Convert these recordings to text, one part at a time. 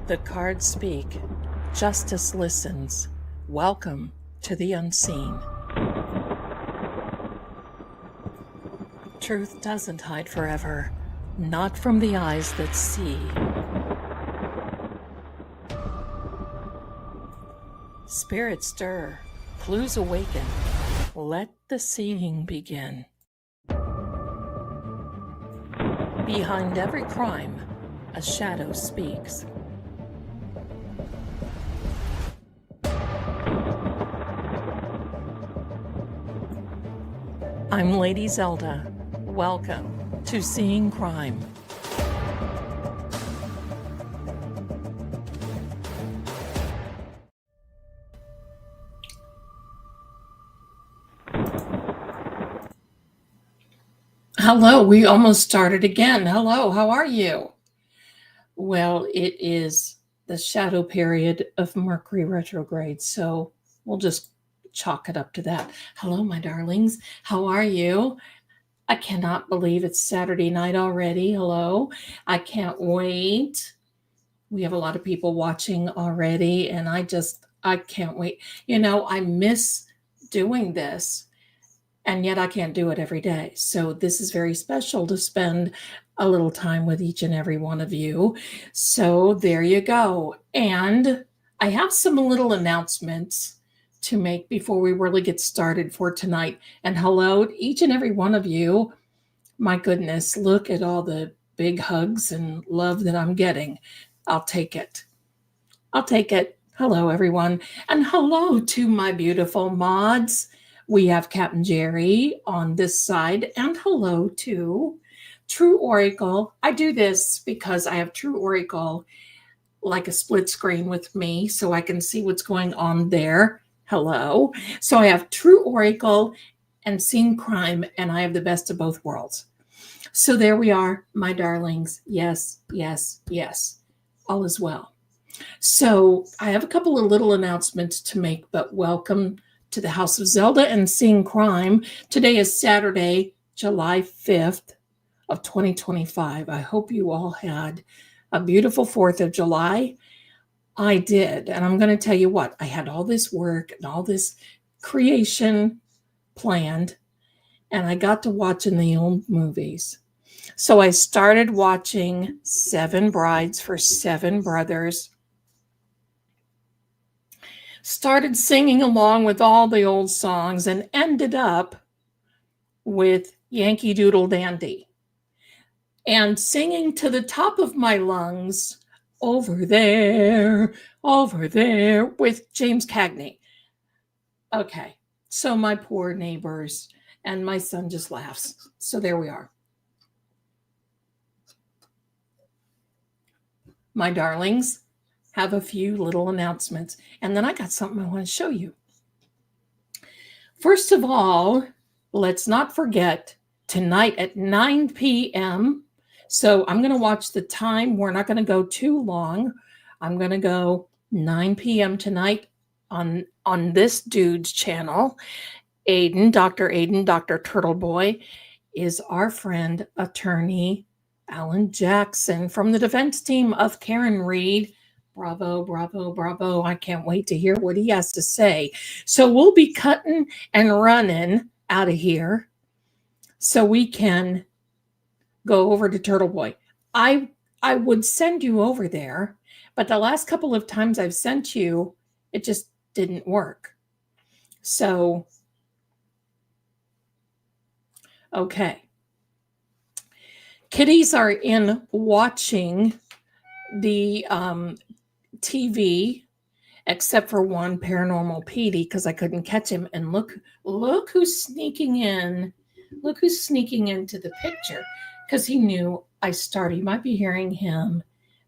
The cards speak. Justice listens. Welcome to the unseen. Truth doesn't hide forever, not from the eyes that see. Spirits stir, clues awaken. Let the seeing begin. Behind every crime, a shadow speaks. I'm Lady Zelda. Welcome to Seeing Crime. Hello, we almost started again. Hello, how are you? Well, it is the shadow period of Mercury retrograde, so we'll just chalk it up to that. Hello, my darlings. How are you? I cannot believe it's Saturday night already. Hello. I can't wait. We have a lot of people watching already, and I can't wait. You know, I miss doing this, and yet I can't do it every day. So this is very special to spend a little time with each and every one of you. So there you go. And I have some little announcements to make before we really get started for tonight. And hello to each and every one of you. My goodness, look at all the big hugs and love that I'm getting. I'll take it. I'll take it. Hello, everyone. And hello to my beautiful mods. We have Captain Jerry on this side. And hello to True Oracle. I do this because I have True Oracle like a split screen with me so I can see what's going on there. Hello. So I have True Oracle and Seeing Crime, and I have the best of both worlds. So there we are, my darlings. Yes, yes, yes. All is well. So I have a couple of little announcements to make, but welcome to the House of Zelda and Seeing Crime. Today is Saturday, July 5th of 2025. I hope you all had a beautiful 4th of July. I did. And I'm going to tell you what, I had all this work and all this creation planned, and I got to watching the old movies. So I started watching 7 Brides for 7 Brothers, started singing along with all the old songs, and ended up with Yankee Doodle Dandy and singing to the top of my lungs, over there, with James Cagney. Okay, so my poor neighbors, and my son just laughs. So there we are. My darlings, have a few little announcements, and then I got something I want to show you. First of all, let's not forget tonight at 9 p.m. So I'm going to watch the time. We're not going to go too long. I'm going to go 9 p.m. tonight on this dude's channel. Dr. Turtle Boy, is our friend, attorney Alan Jackson from the defense team of Karen Reed. Bravo, bravo, bravo. I can't wait to hear what he has to say. So we'll be cutting and running out of here so we can go over to Turtle Boy. I would send you over there, but the last couple of times I've sent you, it just didn't work. So, okay. Kitties are in watching the TV, except for one, Paranormal Petey, because I couldn't catch him. And look who's sneaking in. Look who's sneaking into the picture, because he knew I started. You might be hearing him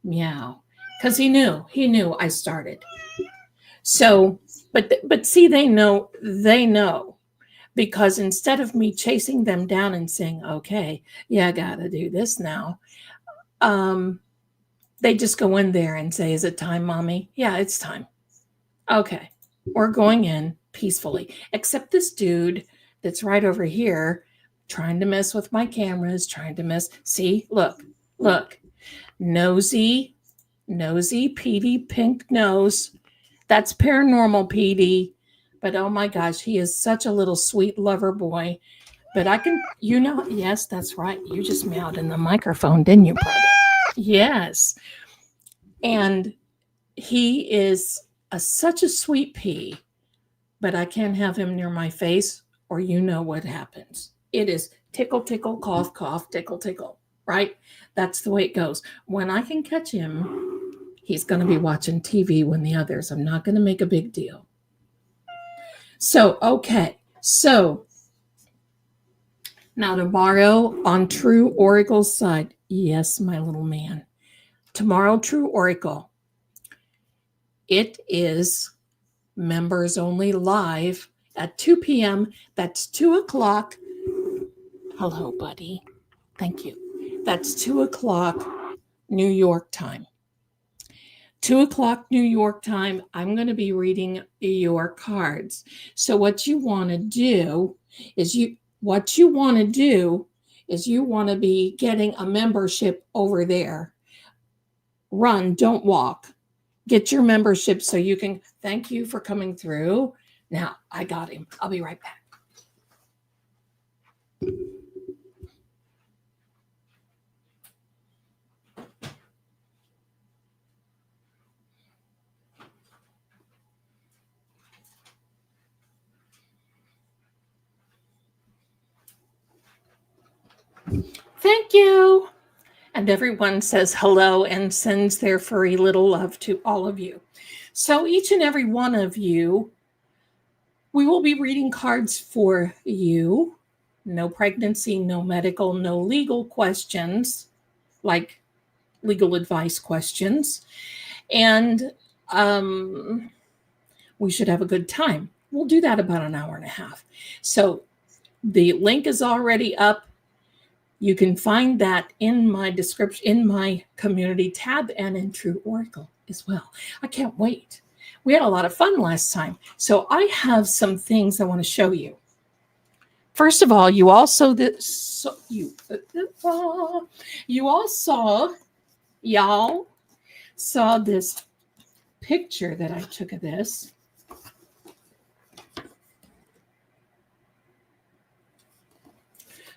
meow, because he knew I started. So, but see, they know, because instead of me chasing them down and saying, okay, yeah, I gotta do this now, they just go in there and say, is it time, mommy? Yeah, it's time. Okay, we're going in peacefully, except this dude that's right over here trying to mess with my cameras, See, look, nosy, Nosy Petey Pink Nose. That's paranormal Petey. But oh my gosh, he is such a little sweet lover boy. But I can, yes, that's right. You just meowed in the microphone, didn't you, brother? Yes. And he is such a sweet pea, but I can't have him near my face or you know what happens. It is tickle, tickle, cough, cough, tickle, tickle, right? That's the way it goes. When I can catch him, he's going to be watching TV when the others. I'm not going to make a big deal. So, okay. So, now tomorrow on True Oracle's side, yes, my little man. Tomorrow, True Oracle. It is members only live at 2 p.m. That's 2 o'clock. Hello, buddy. Thank you. That's 2 o'clock New York time. 2 o'clock New York time, I'm going to be reading your cards. So what you want to do is you want to be getting a membership over there. Run, don't walk. Get your membership so you can. Thank you for coming through. Now, I got him. I'll be right back. Thank you. And everyone says hello and sends their furry little love to all of you. So each and every one of you, we will be reading cards for you. No pregnancy, no medical, no legal questions, like legal advice questions. And we should have a good time. We'll do that about an hour and a half. So the link is already up. You can find that in my description, in my community tab, and in True Oracle as well. I can't wait. We had a lot of fun last time. So I have some things I want to show you. First of all, you all saw, y'all saw this picture that I took of this.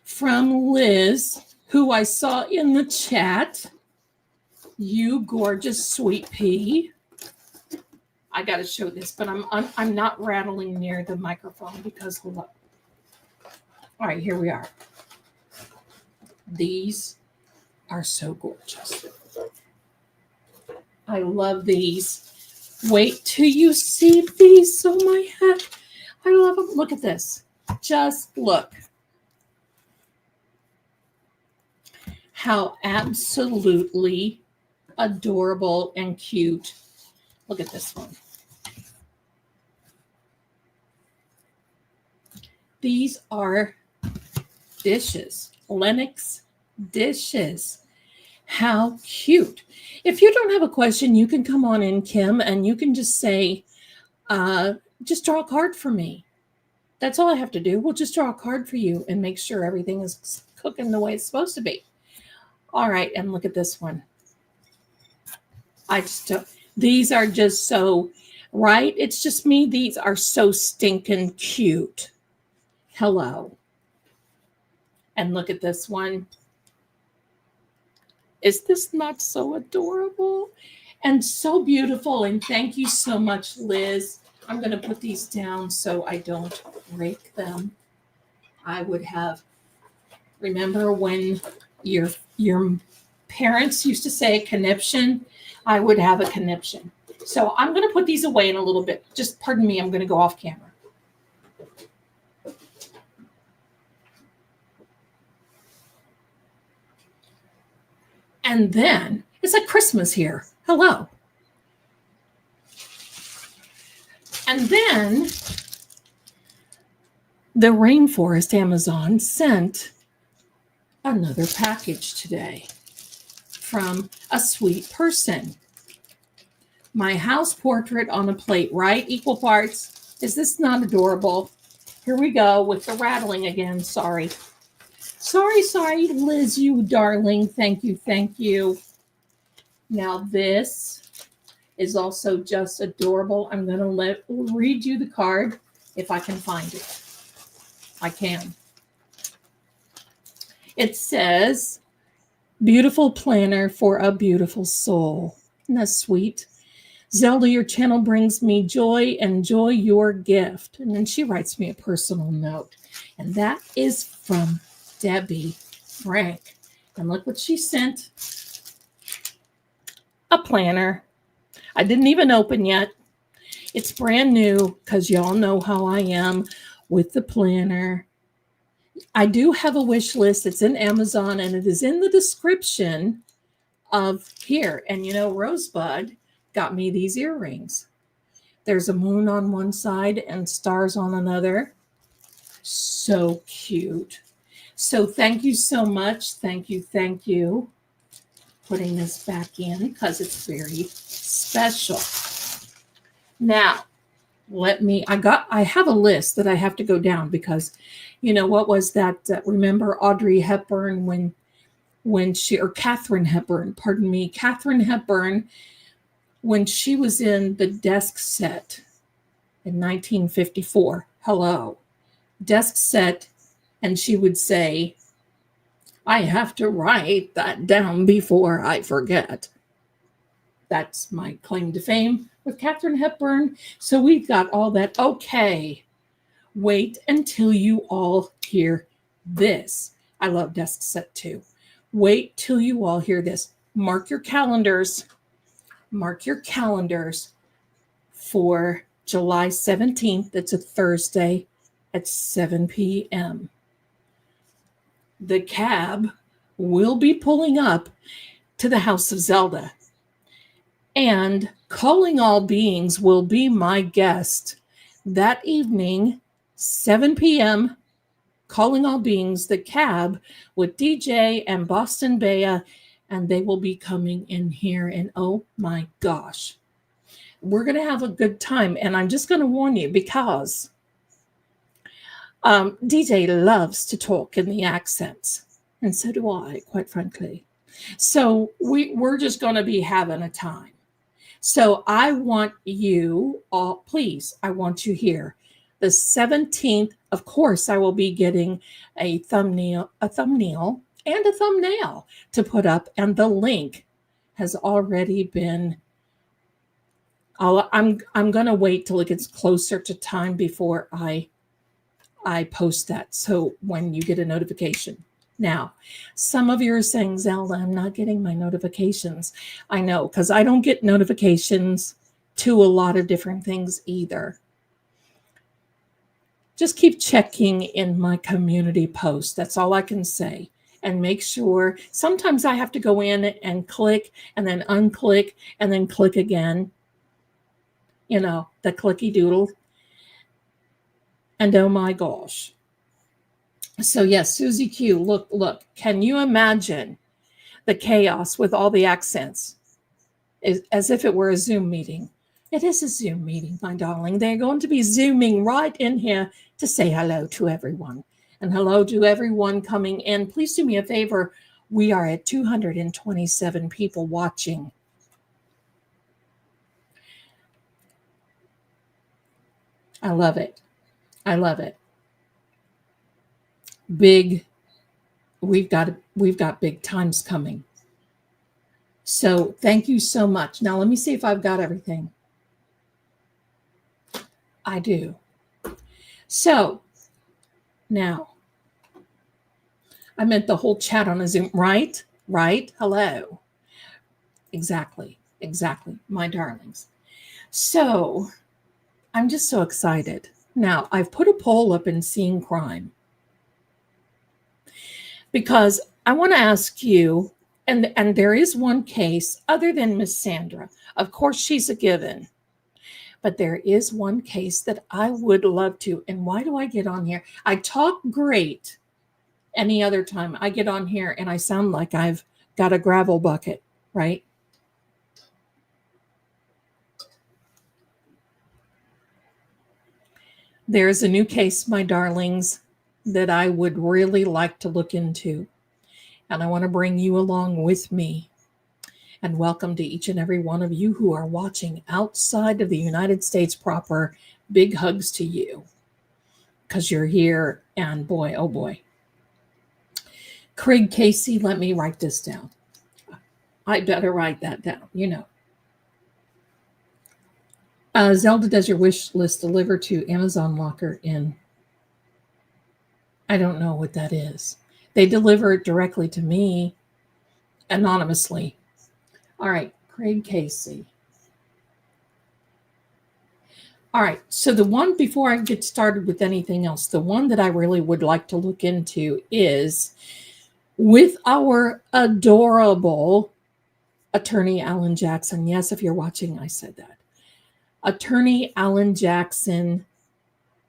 From Liz, who I saw in the chat. You gorgeous sweet pea. I got to show this, but I'm not rattling near the microphone because hold up. All right, here we are. These are so gorgeous. I love these. Wait till you see these. Oh my heck. I love them. Look at this. Just look. How absolutely adorable and cute. Look at this one. These are dishes, Lennox dishes. How cute. If you don't have a question, you can come on in, Kim, and you can just say, just draw a card for me. That's all I have to do. We'll just draw a card for you and make sure everything is cooking the way it's supposed to be. All right, and look at this one. These are just so, right? It's just me. These are so stinking cute. Hello. And look at this one. Is this not so adorable? And so beautiful. And thank you so much, Liz. I'm going to put these down so I don't break them. I would have, remember when your parents used to say conniption? I would have a conniption. So I'm going to put these away in a little bit. Just pardon me, I'm going to go off camera. And then it's like Christmas here. Hello. And then the Rainforest Amazon sent another package today from a sweet person. My house portrait on a plate, right? Equal parts. Is this not adorable? Here we go with the rattling again. Sorry. Sorry, Liz, you darling. Thank you. Now this is also just adorable. I'm going to read you the card if I can find it. I can. It says, beautiful planner for a beautiful soul. Isn't that sweet? Zelda, your channel brings me joy. Enjoy your gift. And then she writes me a personal note. And that is from Debbie Frank. And look what she sent. A planner. I didn't even open yet. It's brand new because y'all know how I am with the planner. I do have a wish list. It's in Amazon and it is in the description of here. And you know, Rosebud got me these earrings. There's a moon on one side and stars on another. So cute. So thank you so much. Thank you. Thank you. Putting this back in because it's very special. Now, I have a list that I have to go down because, you know, what was that? Remember Audrey Hepburn Katharine Hepburn, pardon me, Katharine Hepburn, when she was in the desk set in 1954, hello, desk set, and she would say, I have to write that down before I forget. That's my claim to fame with Katharine Hepburn. So we've got all that. Okay, wait until you all hear this. I love desk set too. Wait till you all hear this. Mark your calendars. Mark your calendars for July 17th. It's a Thursday at 7 p.m. The cab will be pulling up to the house of Zelda. And Calling All Beings will be my guest that evening, 7 p.m. Calling All Beings, the cab with DJ and Boston Bea, and they will be coming in here. And oh my gosh, we're going to have a good time. And I'm just going to warn you because DJ loves to talk in the accents. And so do I, quite frankly. So we're just going to be having a time. So I want you all, please, I want you here. The 17th, of course, I will be getting a thumbnail and a thumbnail to put up. And the link has already been, I'm going to wait till it gets closer to time before I post that. So when you get a notification. Now, some of you are saying, Zelda, I'm not getting my notifications. I know, because I don't get notifications to a lot of different things either. Just keep checking in my community post. That's all I can say. And make sure, sometimes I have to go in and click and then unclick and then click again. You know, the clicky doodle. And oh my gosh. So yes, Susie Q, look, can you imagine the chaos with all the accents? As if it were a Zoom meeting. It is a Zoom meeting, my darling. They're going to be Zooming right in here to say hello to everyone. And hello to everyone coming in. Please do me a favor. We are at 227 people watching. I love it. I love it. We've got big times coming. So thank you so much. Now let me see if I've got everything. I do. So now I meant the whole chat on a Zoom, right? Right? Hello. Exactly, my darlings. So I'm just so excited. Now I've put a poll up in Seeing Crime because I want to ask you, and there is one case other than Miss Sandra. Of course, she's a given. But there is one case that I would love to. And why do I get on here? I talk great any other time. I get on here and I sound like I've got a gravel bucket, right? There's a new case, my darlings, that I would really like to look into. And I want to bring you along with me. and welcome to each and every one of you who are watching outside of the United States proper. Big hugs to you because you're here, and boy, oh boy. Craig Casey, let me write this down. I better write that down, Zelda, does your wish list deliver to Amazon Locker in? I don't know what that is. They deliver it directly to me anonymously. All right, Craig Casey. All right, so the one, before I get started with anything else, the one that I really would like to look into is with our adorable attorney, Alan Jackson. Yes, if you're watching, I said that. Attorney Alan Jackson,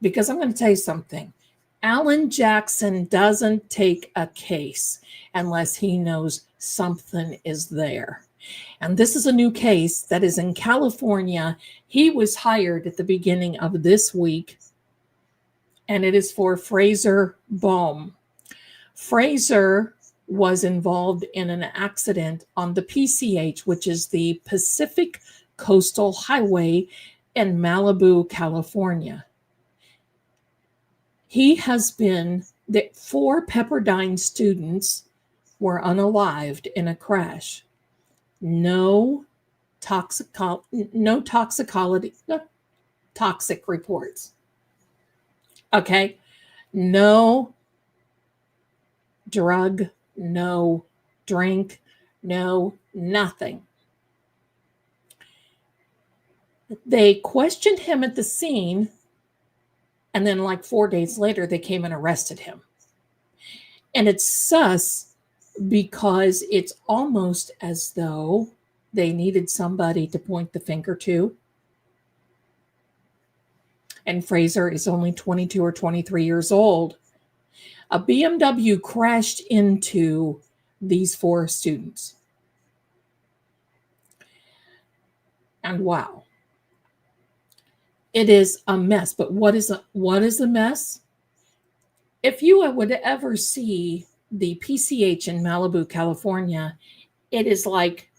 because I'm going to tell you something. Alan Jackson doesn't take a case unless he knows something is there. And this is a new case that is in California. He was hired at the beginning of this week, and it is for Fraser Bohm. Fraser was involved in an accident on the PCH, which is the Pacific Coastal Highway in Malibu, California. He has been, 4 Pepperdine students were unalived in a crash. No toxic reports. Okay. No drug, no drink, no nothing. They questioned him at the scene, and then like 4 days later, they came and arrested him. And it's sus because it's almost as though they needed somebody to point the finger to. And Fraser is only 22 or 23 years old. A BMW crashed into these 4 students. And wow, it is a mess. But what is a mess? If you would ever see the PCH in Malibu, California, it is like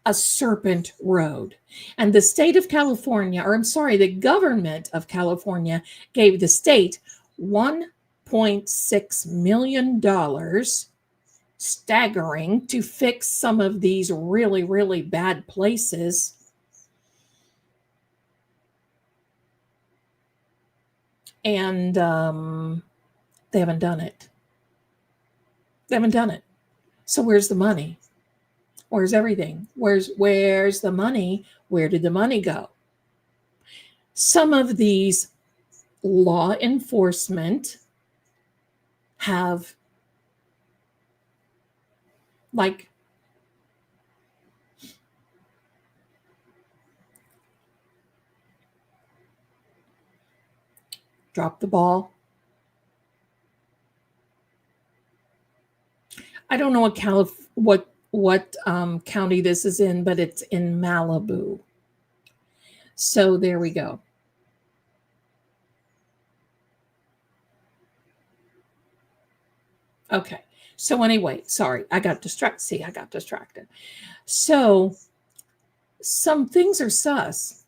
a serpent road. And the state of California, or I'm sorry, the government of California gave the state $1.6 million, staggering, to fix some of these really, really bad places. And they haven't done it. They haven't done it. So where's the money? Where's everything? Where's the money? Where did the money go? Some of these law enforcement have like dropped the ball. I don't know what county this is in, but it's in Malibu. So there we go. Okay. So anyway, sorry, I got distracted. So some things are sus,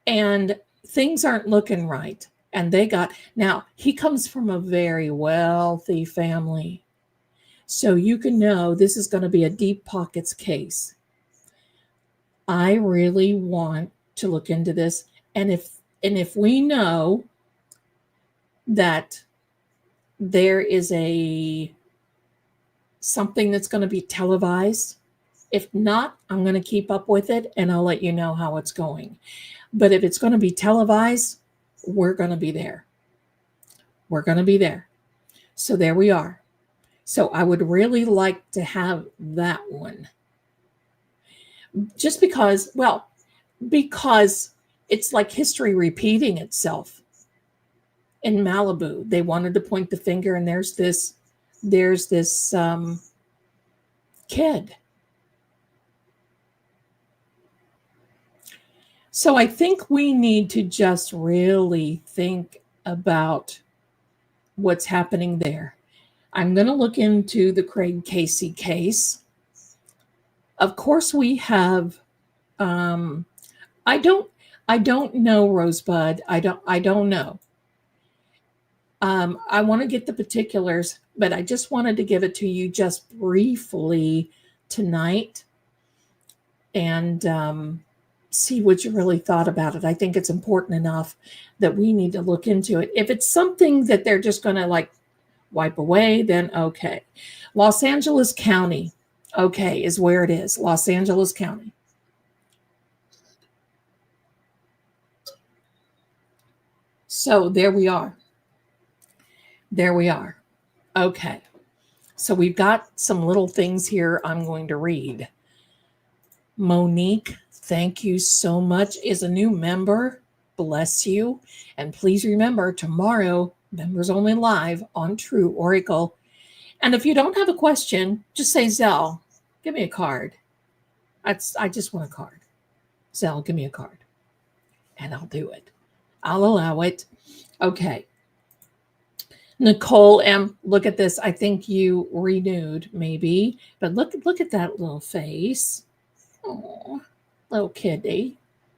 and things aren't looking right. And now he comes from a very wealthy family. So you can know this is going to be a deep pockets case. I really want to look into this. And if we know that there is something that's going to be televised, if not, I'm going to keep up with it and I'll let you know how it's going. But if it's going to be televised, we're going to be there. We're going to be there. So there we are. So I would really like to have that one. Just because it's like history repeating itself. In Malibu, they wanted to point the finger, and there's this kid. So I think we need to just really think about what's happening there. I'm going to look into the Craig Casey case. Of course, we have. I don't know, Rosebud. I don't know. I want to get the particulars, but I just wanted to give it to you just briefly tonight and see what you really thought about it. I think it's important enough that we need to look into it. If it's something that they're just going to like wipe away, then okay. Los Angeles County, okay, is where it is. Los Angeles County. So there we are. There we are. Okay. So we've got some little things here I'm going to read. Monique, thank you so much, is a new member. Bless you. And please remember, tomorrow, members only live on True Oracle. And if you don't have a question, just say, Zell, give me a card. I just want a card. Zell, give me a card. And I'll do it. I'll allow it. Okay. Nicole M., look at this. I think you renewed, maybe. But look at that little face. Oh, little kitty.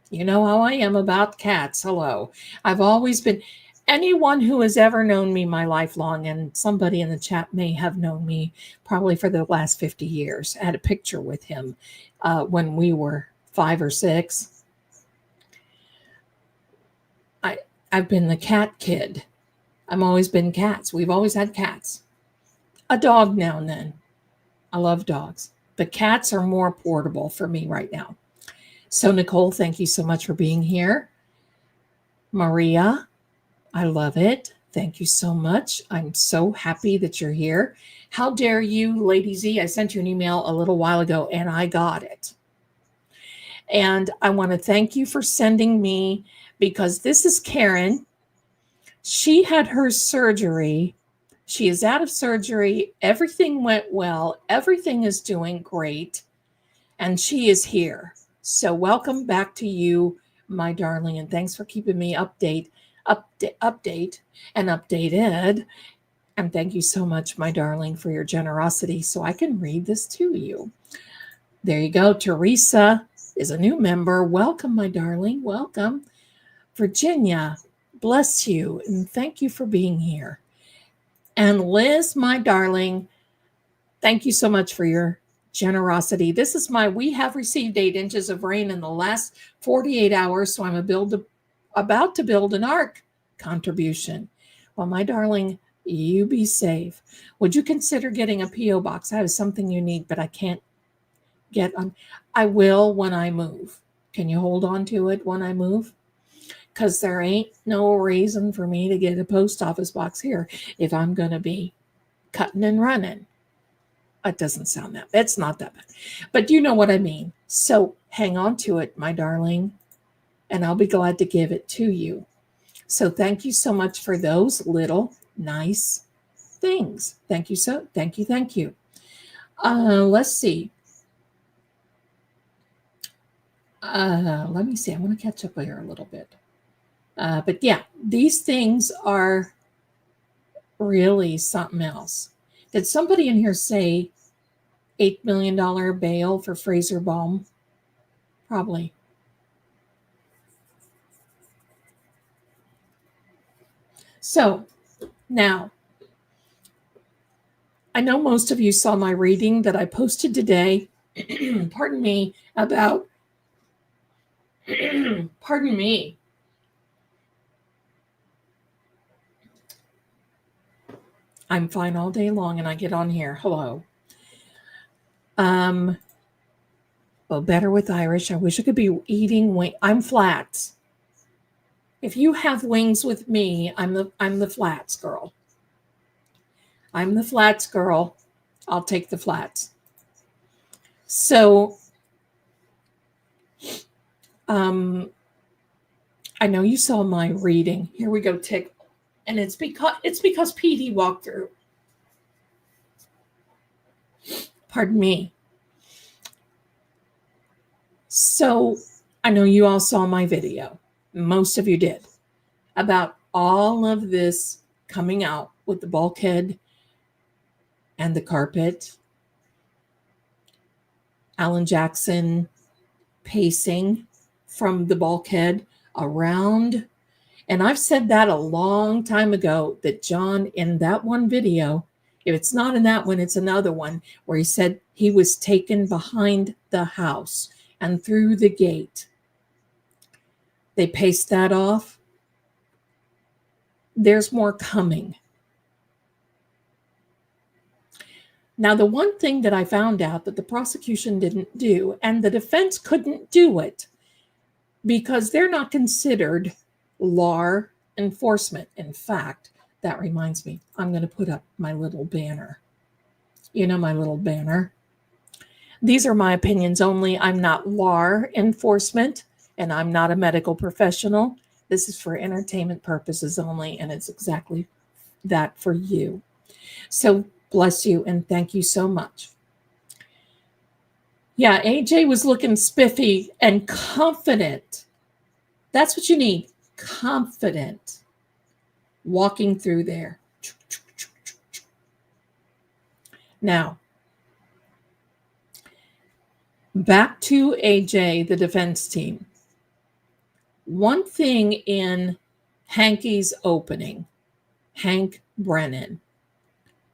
You know how I am about cats. Hello. I've always been, anyone who has ever known me my life long, and somebody in the chat may have known me probably for the last 50 years. I had a picture with him when we were 5 or 6. I've been the cat kid. I've always been cats. We've always had cats. A dog now and then. I love dogs. But cats are more portable for me right now. So, Nicole, thank you so much for being here. Maria, I love it. Thank you so much. I'm so happy that you're here. How dare you, Lady Z? I sent you an email a little while ago, and I got it. And I want to thank you for sending me, because this is Karen. She had her surgery. She is out of surgery. Everything went well. Everything is doing great. And she is here. So welcome back to you, my darling. And thanks for keeping me update and updated. And thank you so much, my darling, for your generosity so I can read this to you. There you go. Teresa is a new member. Welcome, my darling. Welcome. Virginia, bless you. And thank you for being here. And Liz, my darling, thank you so much for your generosity. This is we have received 8 inches of rain in the last 48 hours. So I'm about to build an ark contribution. Well, my darling, you be safe. Would you consider getting a P.O. box? I have something you need, but I can't get on. I will when I move. Can you hold on to it when I move? Because there ain't no reason for me to get a post office box here if I'm going to be cutting and running. It doesn't sound that bad. It's not that bad. But you know what I mean. So hang on to it, my darling, and I'll be glad to give it to you. So thank you so much for those little nice things. Thank you. Thank you. Let's see. Let me see. I want to catch up here a little bit. But yeah, these things are really something else. Did somebody in here say $8 million bail for Fraser Baum? Probably. So now, I know most of you saw my reading that I posted today, pardon me, about, pardon me, I'm fine all day long and I get on here. Hello. Well, better with Irish. I wish I could be eating wings. I'm flats. If you have wings with me, I'm the flats girl. I'm the flats girl. I'll take the flats. So, I know you saw my reading. Here we go, Tick. And it's because PD walked through. Pardon me. So I know you all saw my video. Most of you did. About all of this coming out with the bulkhead and the carpet, Alan Jackson pacing from the bulkhead around. And I've said that a long time ago, that John, in that one video, if it's not in that one, it's another one, where he said he was taken behind the house and through the gate. They paced that off. There's more coming. Now, the one thing that I found out that the prosecution didn't do, and the defense couldn't do it, because they're not considered law enforcement. In fact, that reminds me, I'm going to put up my little banner. You know, my little banner. These are my opinions only. I'm not law enforcement, and I'm not a medical professional. This is for entertainment purposes only, and it's exactly that for you. So bless you, and thank you so much. Yeah, AJ was looking spiffy and confident. That's what you need. Confident. Walking through there. Now, back to AJ, the defense team. One thing in Hankie's opening, Hank Brennan,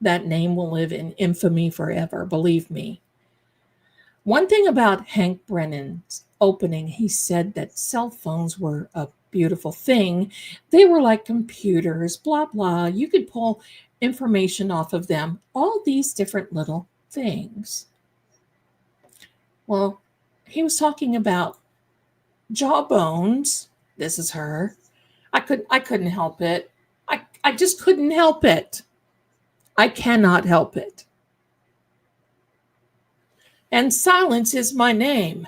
that name will live in infamy forever, believe me. One thing about Hank Brennan's opening, he said that cell phones were a beautiful thing. They were like computers, blah, blah. You could pull information off of them, all these different little things. Well, he was talking about jawbones. This is her. I couldn't help it. I just couldn't help it. I cannot help it. And silence is my name.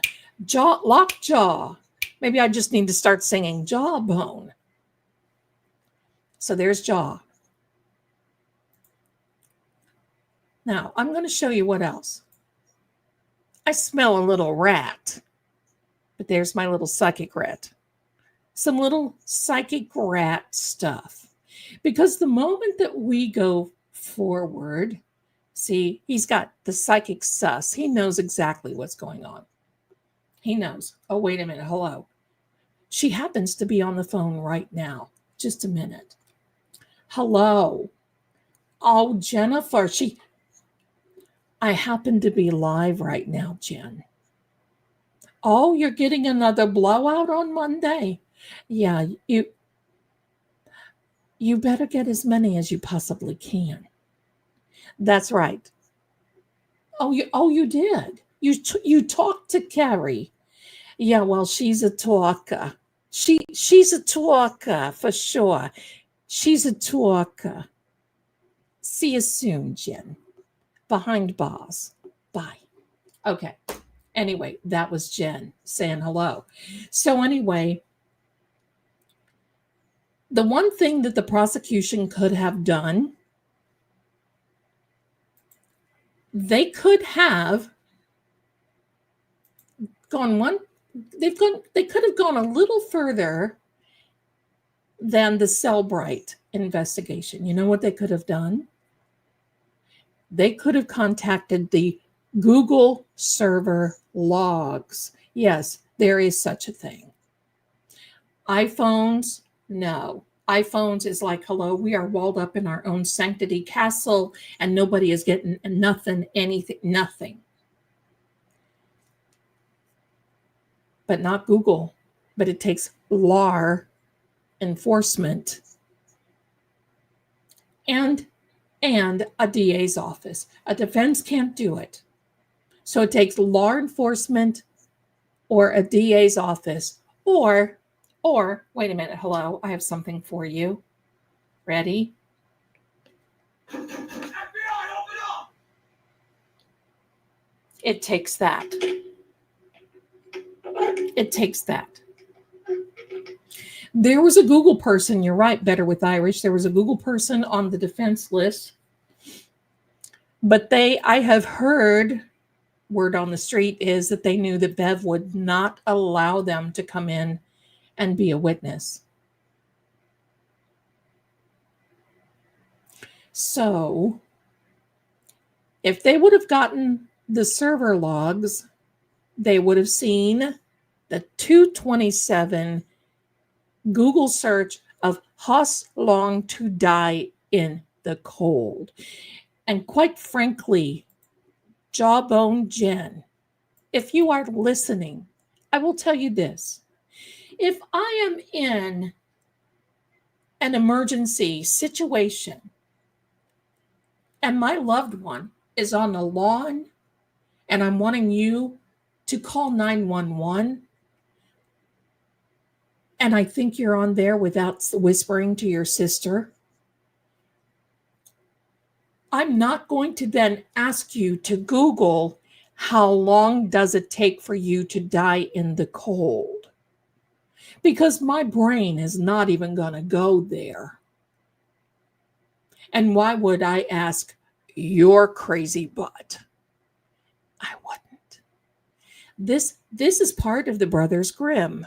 Lockjaw. Maybe I just need to start singing Jawbone. So there's Jaw. Now, I'm going to show you what else. I smell a little rat. But there's my little psychic rat. Some little psychic rat stuff. Because the moment that we go forward, see, he's got the psychic sus. He knows exactly what's going on. He knows. Oh, wait a minute. Hello. She happens to be on the phone right now. Just a minute. Hello. Oh, Jennifer. I happen to be live right now, Jen. Oh, you're getting another blowout on Monday? Yeah, you better get as many as you possibly can. That's right. Oh, you did. You talked to Carrie. Yeah, well, she's a talker. She's a talker for sure. She's a talker. See you soon, Jen. Behind bars. Bye. Okay. Anyway, that was Jen saying hello. So anyway, the one thing that the prosecution could have done, they could have gone they could have gone a little further than the Celebrate investigation. You know what they could have done? They could have contacted the Google server logs. Yes, there is such a thing. iPhones, no. iPhones is like, hello, we are walled up in our own sanctity castle and nobody is getting nothing, anything, nothing. But not Google. But it takes law enforcement and a DA's office. A defense can't do it. So it takes law enforcement or a DA's office or wait a minute, hello, I have something for you. Ready? FBI, open up! It takes that. It takes that. There was a Google person, you're right, Better with Irish. There was a Google person on the defense list. But I have heard, word on the street is that they knew that Bev would not allow them to come in and be a witness. So If they would have gotten the server logs, they would have seen the 227 Google search of Hos long to die in the cold. And quite frankly, Jawbone Jen, if you are listening, I will tell you this. If I am in an emergency situation and my loved one is on the lawn and I'm wanting you to call 911, and I think you're on there without whispering to your sister, I'm not going to then ask you to Google how long does it take for you to die in the cold, because my brain is not even going to go there. And why would I ask your crazy butt? I wouldn't. This is part of the Brothers Grimm,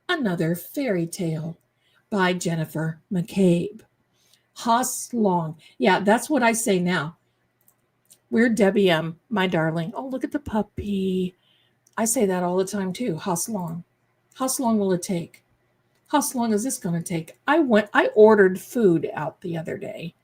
another fairy tale by Jennifer McCabe. Hos long. Yeah, that's what I say now. We're Debbie M, my darling. Oh, look at the puppy. I say that all the time too. Hos long. How long will it take? How long is this going to take? I ordered food out the other day.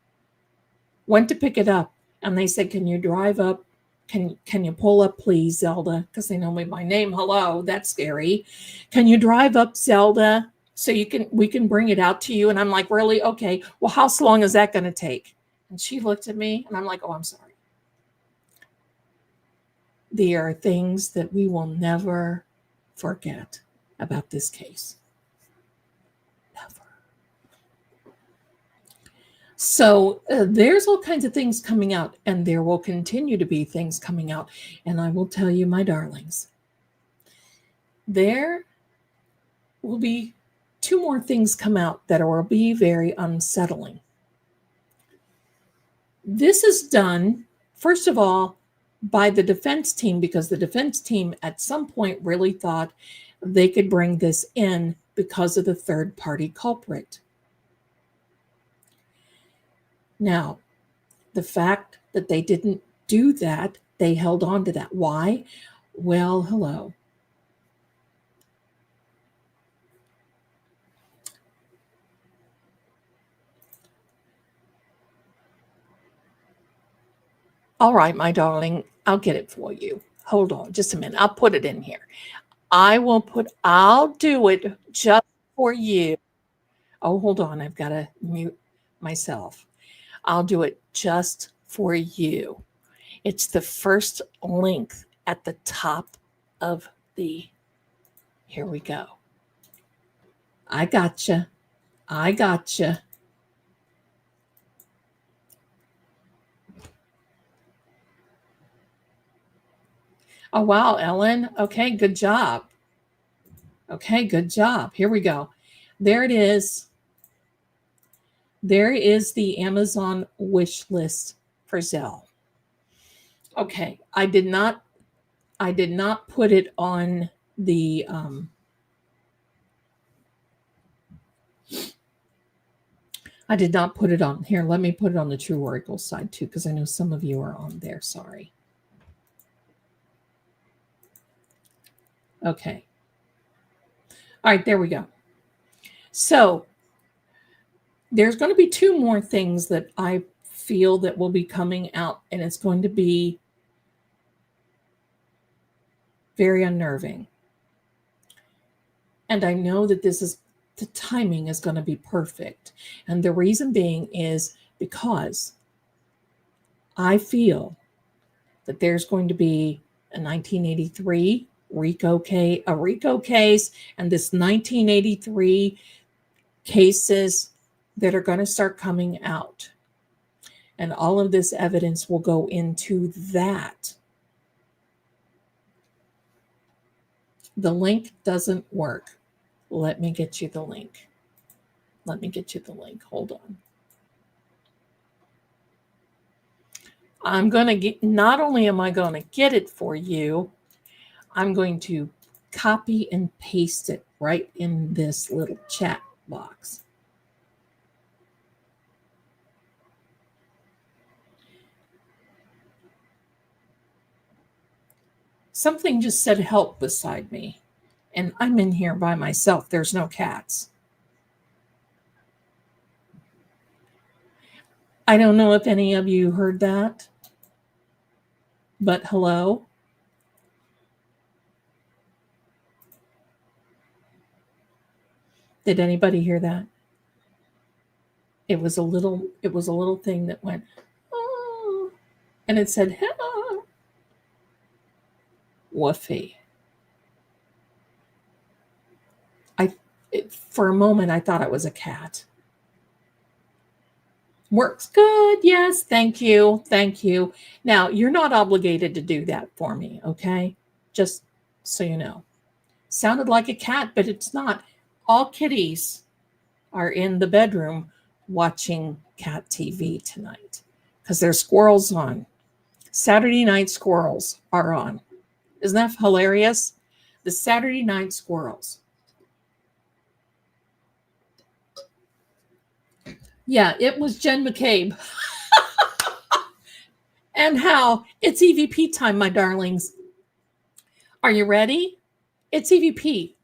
Went to pick it up, and they said, "Can you drive up? Can you pull up, please, Zelda?" Because they know me by name. Hello, that's scary. Can you drive up, Zelda, so we can bring it out to you? And I'm like, really? Okay. Well, how long is that going to take? And she looked at me, and I'm like, oh, I'm sorry. There are things that we will never forget about this case. Never. So there's all kinds of things coming out, and there will continue to be things coming out. And I will tell you, my darlings, there will be 2 more things come out that will be very unsettling. This is done, first of all, by the defense team, because the defense team at some point really thought they could bring this in because of the third-party culprit. Now, the fact that they didn't do that, they held on to that. Why? Well, hello. All right, my darling, I'll get it for you. Hold on just a minute. I'll put it in here. I'll do it just for you. Oh, hold on. I've got to mute myself. I'll do it just for you. It's the first link at the top of the, here we go. I gotcha. I gotcha. Oh, wow, Ellen. Okay, good job. Okay, good job. Here we go. There it is. There is the Amazon wish list for Zelle. Okay, I did not put it on the I did not put it on here. Let me put it on the True Oracle side too, because I know some of you are on there. Sorry. Okay. All right, there we go. So there's going to be 2 more things that I feel that will be coming out, and it's going to be very unnerving. And I know that the timing is going to be perfect. And the reason being is because I feel that there's going to be a 1983 RICO case, and this 1983 cases that are going to start coming out. And all of this evidence will go into that. The link doesn't work. Let me get you the link. Let me get you the link. Hold on. I'm going to get, not only am I going to get it for you, I'm going to copy and paste it right in this little chat box. Something just said help beside me. And I'm in here by myself. There's no cats. I don't know if any of you heard that, but hello. Did anybody hear that? It was a little thing that went, oh, and it said, hello. Woofy. For a moment, I thought it was a cat. Works good. Yes, thank you. Thank you. Now, you're not obligated to do that for me, okay? Just so you know. Sounded like a cat, but it's not. All kitties are in the bedroom watching cat TV tonight because there's squirrels on. Saturday night squirrels are on. Isn't that hilarious? The Saturday night squirrels. Yeah, it was Jen McCabe. And how? It's EVP time, my darlings. Are you ready? It's EVP.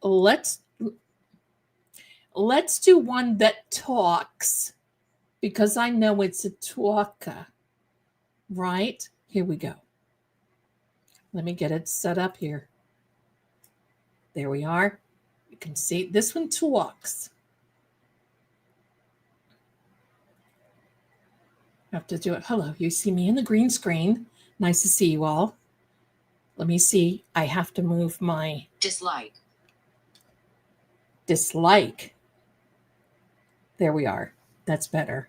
Let's do one that talks because I know it's a talker. Right? Here we go. Let me get it set up here. There we are. You can see this one talks. I have to do it. Hello, you see me in the green screen. Nice to see you all. Let me see. I have to move my dislike. There we are. That's better.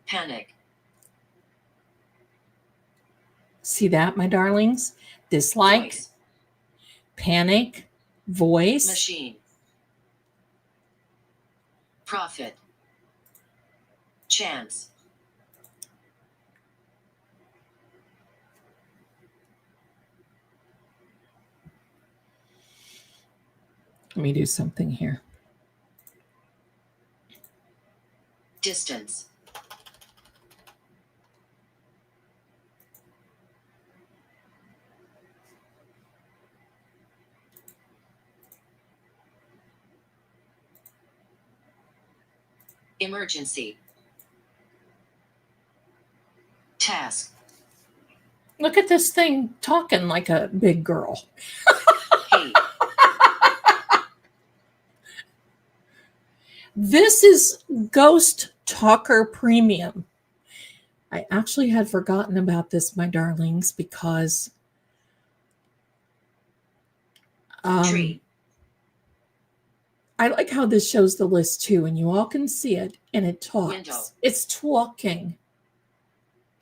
Panic. See that, my darlings? Dislike. Voice. Panic. Voice. Machine. Profit. Chance. Let me do something here. Distance. Emergency. Task. Look at this thing talking like a big girl. Hey. This is Ghost Talker Premium. I actually had forgotten about this, my darlings, because Tree. I like how this shows the list too, and you all can see it, and it talks. Window. It's talking.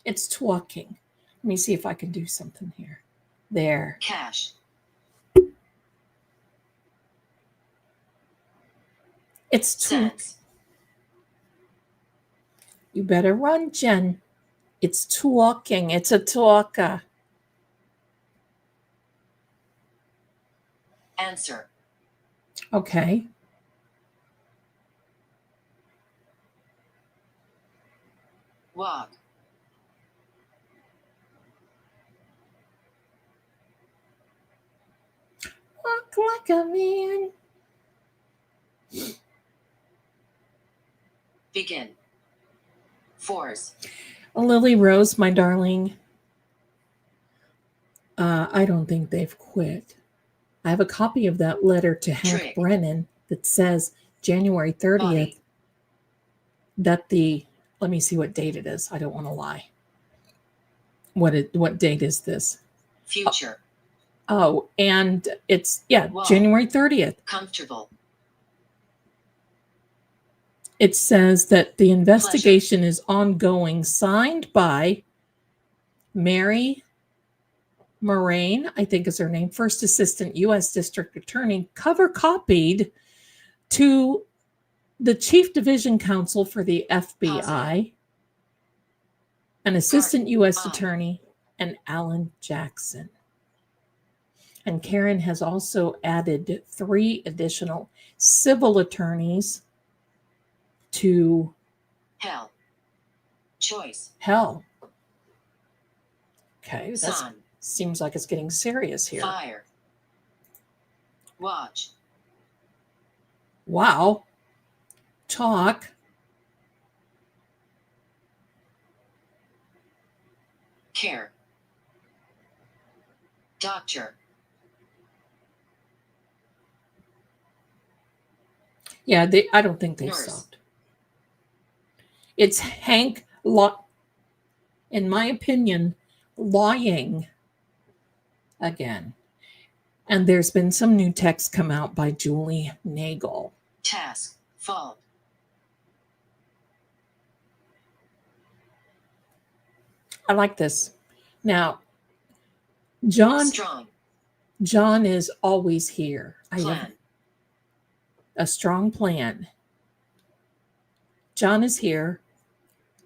It's talking. Let me see if I can do something here. There. Cash. It's Sense. You better run, Jen. It's talking. It's a talker. Answer. Okay. Walk. Walk like a man. Begin. Force. Lily Rose, my darling. I don't think they've quit. I have a copy of that letter to Hank Trick. Brennan that says January 30th. Body. Let me see what date it is. I don't want to lie. What date is this? Future. Oh, and it's, Whoa. January 30th. Comfortable. It says that the investigation is ongoing, signed by Mary Moraine, I think is her name, First Assistant U.S. District Attorney, cover copied to the Chief Division Counsel for the FBI, Positive. an Assistant U.S. Attorney, and Alan Jackson. And Karen has also added 3 additional civil attorneys to Hell. Choice. hell. Okay, that Sun. seems like it's getting serious here. Fire. Watch. Wow. Talk. Care. Doctor. Yeah, I don't think they Nurse. stopped. It's Hank, in my opinion, lying again. And there's been some new text come out by Julie Nagel. Task. Fault. I like this. Now, John Strong. is always here. I have Plan. a strong plan. John is here.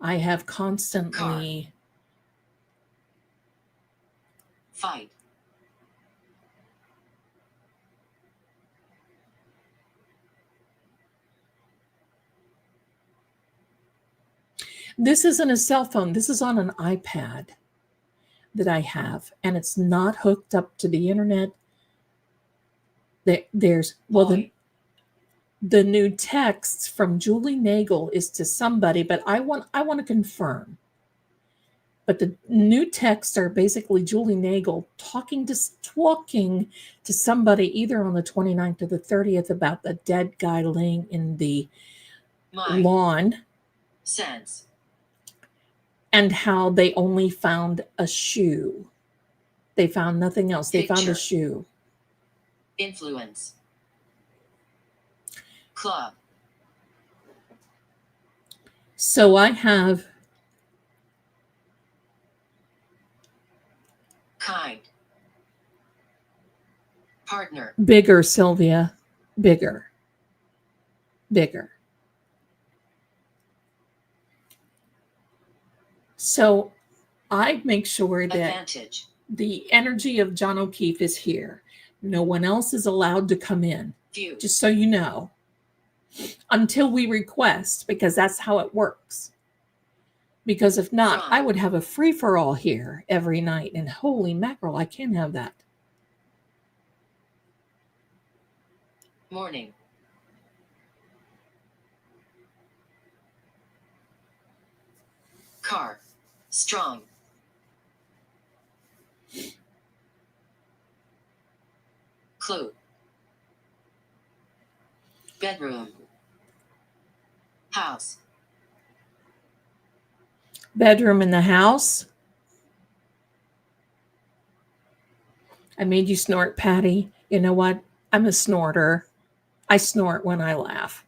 I have constantly Fight. This isn't a cell phone. This is on an iPad that I have, and it's not hooked up to the internet. There's Boy. the new text from Julie Nagel is to somebody, but I want to confirm. But the new texts are basically Julie Nagel talking to somebody either on the 29th or the 30th about the dead guy laying in the Mind. lawn Sense. and how they only found a shoe. They found nothing else. They found a Picture. shoe. Influence. Club. So I have Kind. Partner. bigger, Sylvia. Bigger. So I make sure that Advantage. the energy of John O'Keefe is here. No one else is allowed to come in, View. just so you know, until we request, because that's how it works. Because if not, I would have a free-for-all here every night, and holy mackerel, I can't have that. Morning. Car. Strong. Clue. Bedroom. House. Bedroom in the house. I made you snort, Patty. You know what? I'm a snorter. I snort when I laugh.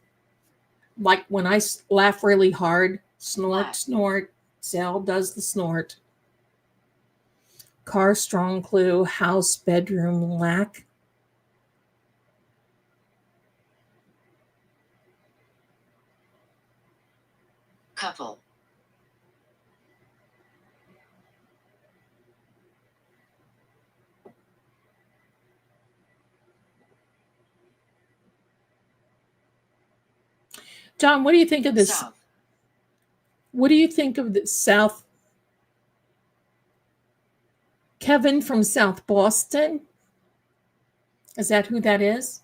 Like when I laugh really hard, snort, Laugh. snort. Zell does the snort. Car, strong clue. House, bedroom, lack. Couple. John, what do you think of this? South. What do you think of the South? Kevin from South Boston? Is that who that is?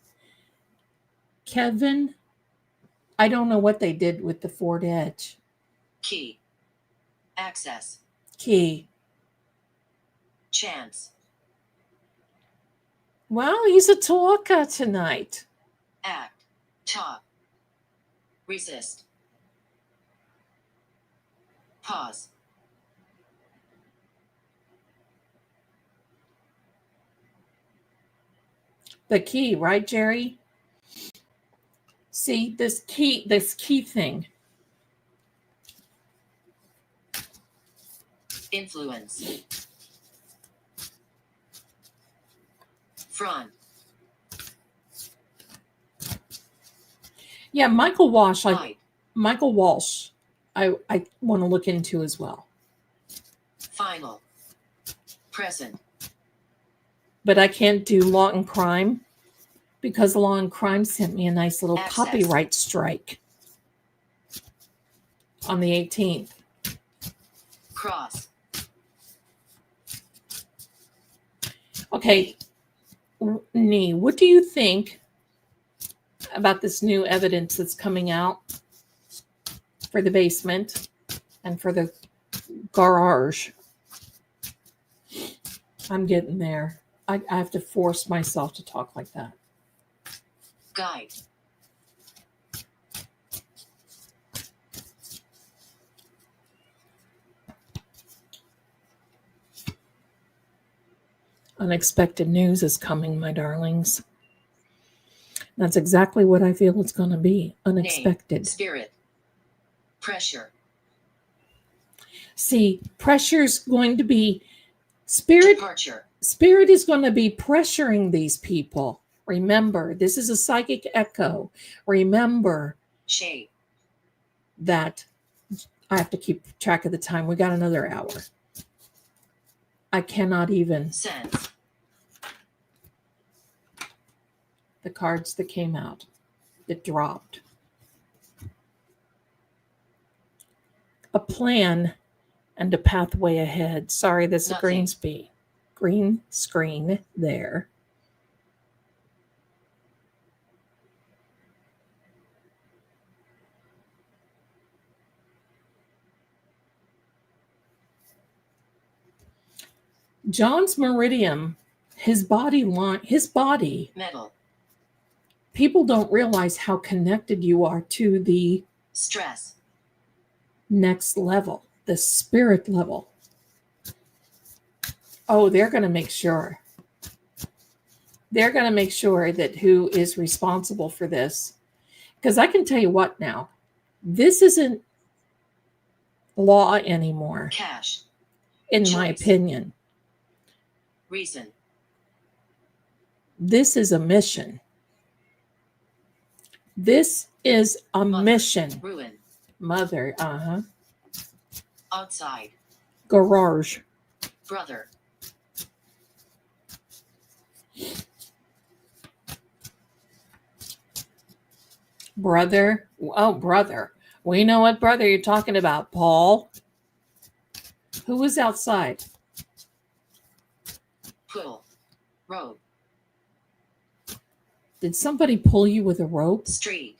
Kevin? I don't know what they did with the Ford Edge. Key. Access. Key. Chance. Well, he's a talker tonight. Act. Talk. Resist. Pause. The key, right, Jerry? See, this key thing. Influence. Front. Yeah, Michael Walsh. Light. Michael Walsh. I want to look into as well. Final. Present. But I can't do Law and Crime because Law and Crime sent me a nice little Access. copyright strike on the 18th. Cross. Okay, Nee, what do you think about this new evidence that's coming out for the basement and for the garage? I'm getting there. I have to force myself to talk like that. Guide. Unexpected news is coming, my darlings. That's exactly what I feel it's going to be. Unexpected. Name. Spirit. Pressure. See, pressure's going to be spirit. Departure. Spirit is going to be pressuring these people. Remember, this is a psychic echo. Remember Shade. that I have to keep track of the time. We got another hour. I cannot even. Sense. The cards that came out, that dropped. A plan and a pathway ahead. Sorry, that's a green screen there. John's meridian, his body, Metal. People don't realize how connected you are to the stress, next level, the spirit level. Oh, they're going to make sure. They're going to make sure that who is responsible for this. Because I can tell you what now, this isn't law anymore. Cash. In Choice. my opinion. Reason. This is a mission. This is a mission. Ruin. Mother, Outside. Garage. Brother. Brother. Oh, brother. We know what brother you're talking about, Paul. Who was outside? Pull. Rope. Did somebody pull you with a rope? Street.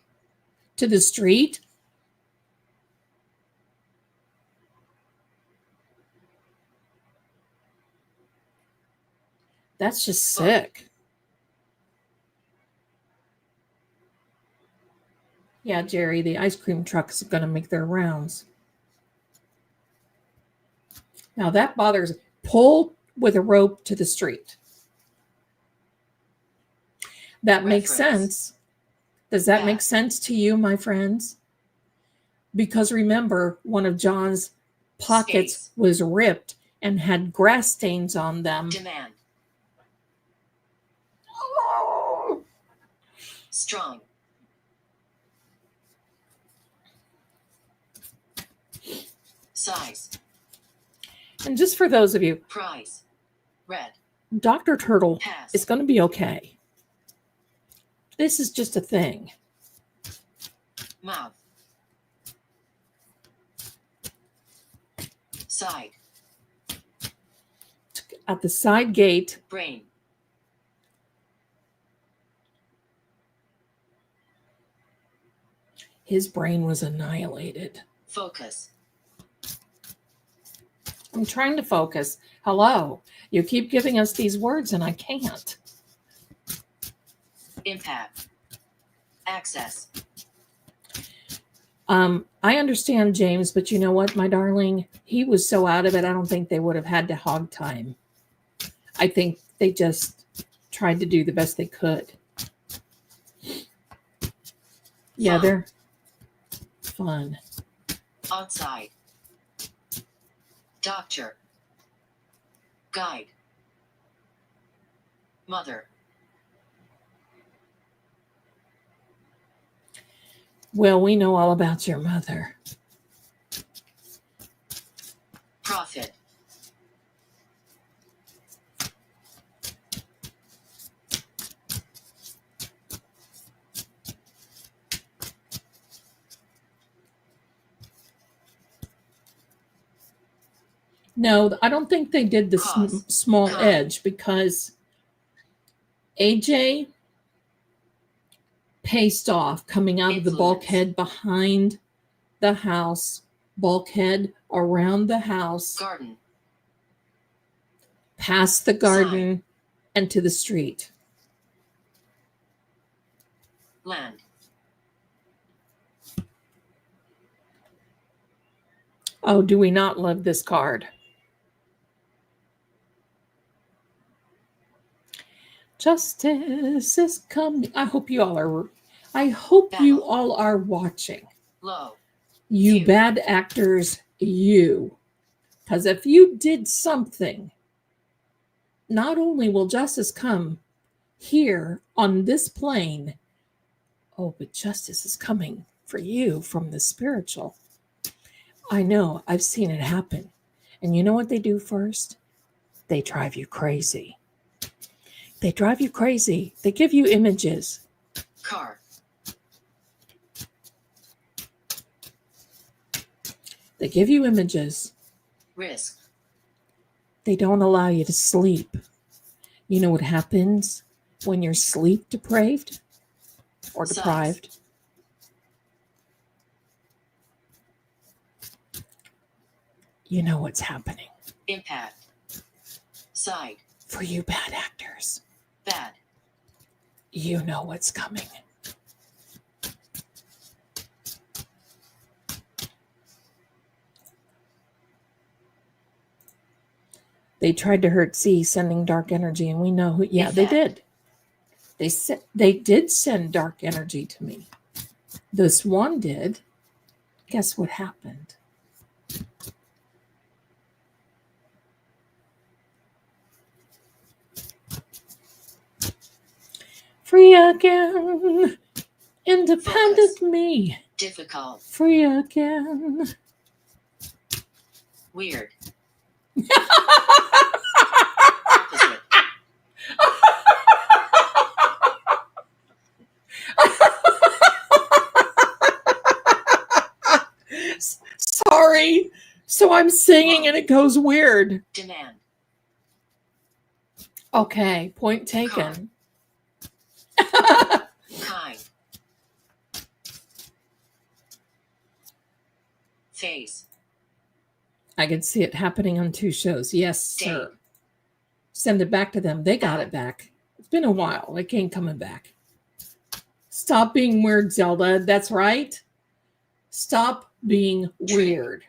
To the street? That's just sick. Yeah, Jerry, the ice cream truck's going to make their rounds. Now that bothers. Pull with a rope to the street. That makes sense. Does that make sense to you, my friends? Because remember, one of John's pockets was ripped and had grass stains on them. Demand. Strong. Size. And just for those of you, prize. Red. Dr. Turtle Pass. is going to be okay. This is just a thing. Mouth. Side. At the side gate. Brain. His brain was annihilated. Focus. I'm trying to focus. Hello. You keep giving us these words and I can't. Impact. Access. I understand James, but you know what, my darling? He was so out of it, I don't think they would have had to hog time. I think they just tried to do the best they could. Yeah, they're fun. Outside. Doctor. Guide. Mother. Well, we know all about your mother. Profit. No, I don't think they did the small edge because AJ paced off, coming out of the Influence. bulkhead behind the house, bulkhead around the house, Garden. past the garden, and to the street. Land. Oh, do we not love this card? Justice is coming. I hope you all are watching. Low. You Few. bad actors, you. Because if you did something, not only will justice come here on this plane, oh, but justice is coming for you from the spiritual. I know, I've seen it happen. And you know what they do first? They drive you crazy. They drive you crazy. They give you images. Car. They give you images. Risk. They don't allow you to sleep. You know what happens when you're sleep deprived or Size. deprived? You know what's happening. Impact. Side. For you bad actors, Bad. you know what's coming. They tried to hurt C, sending dark energy, and we know who. Yeah, they did. They did send dark energy to me. This one did. Guess what happened? Free again. Independent Focus. me. Difficult. Free again. Weird. Opposite. Sorry. So I'm singing and it goes weird. Demand. Okay, point taken. Kind. Face. I can see it happening on 2 shows. Yes, sir. Send it back to them. They got it back. It's been a while. It ain't coming back. Stop being weird, Zelda. That's right. Stop being weird.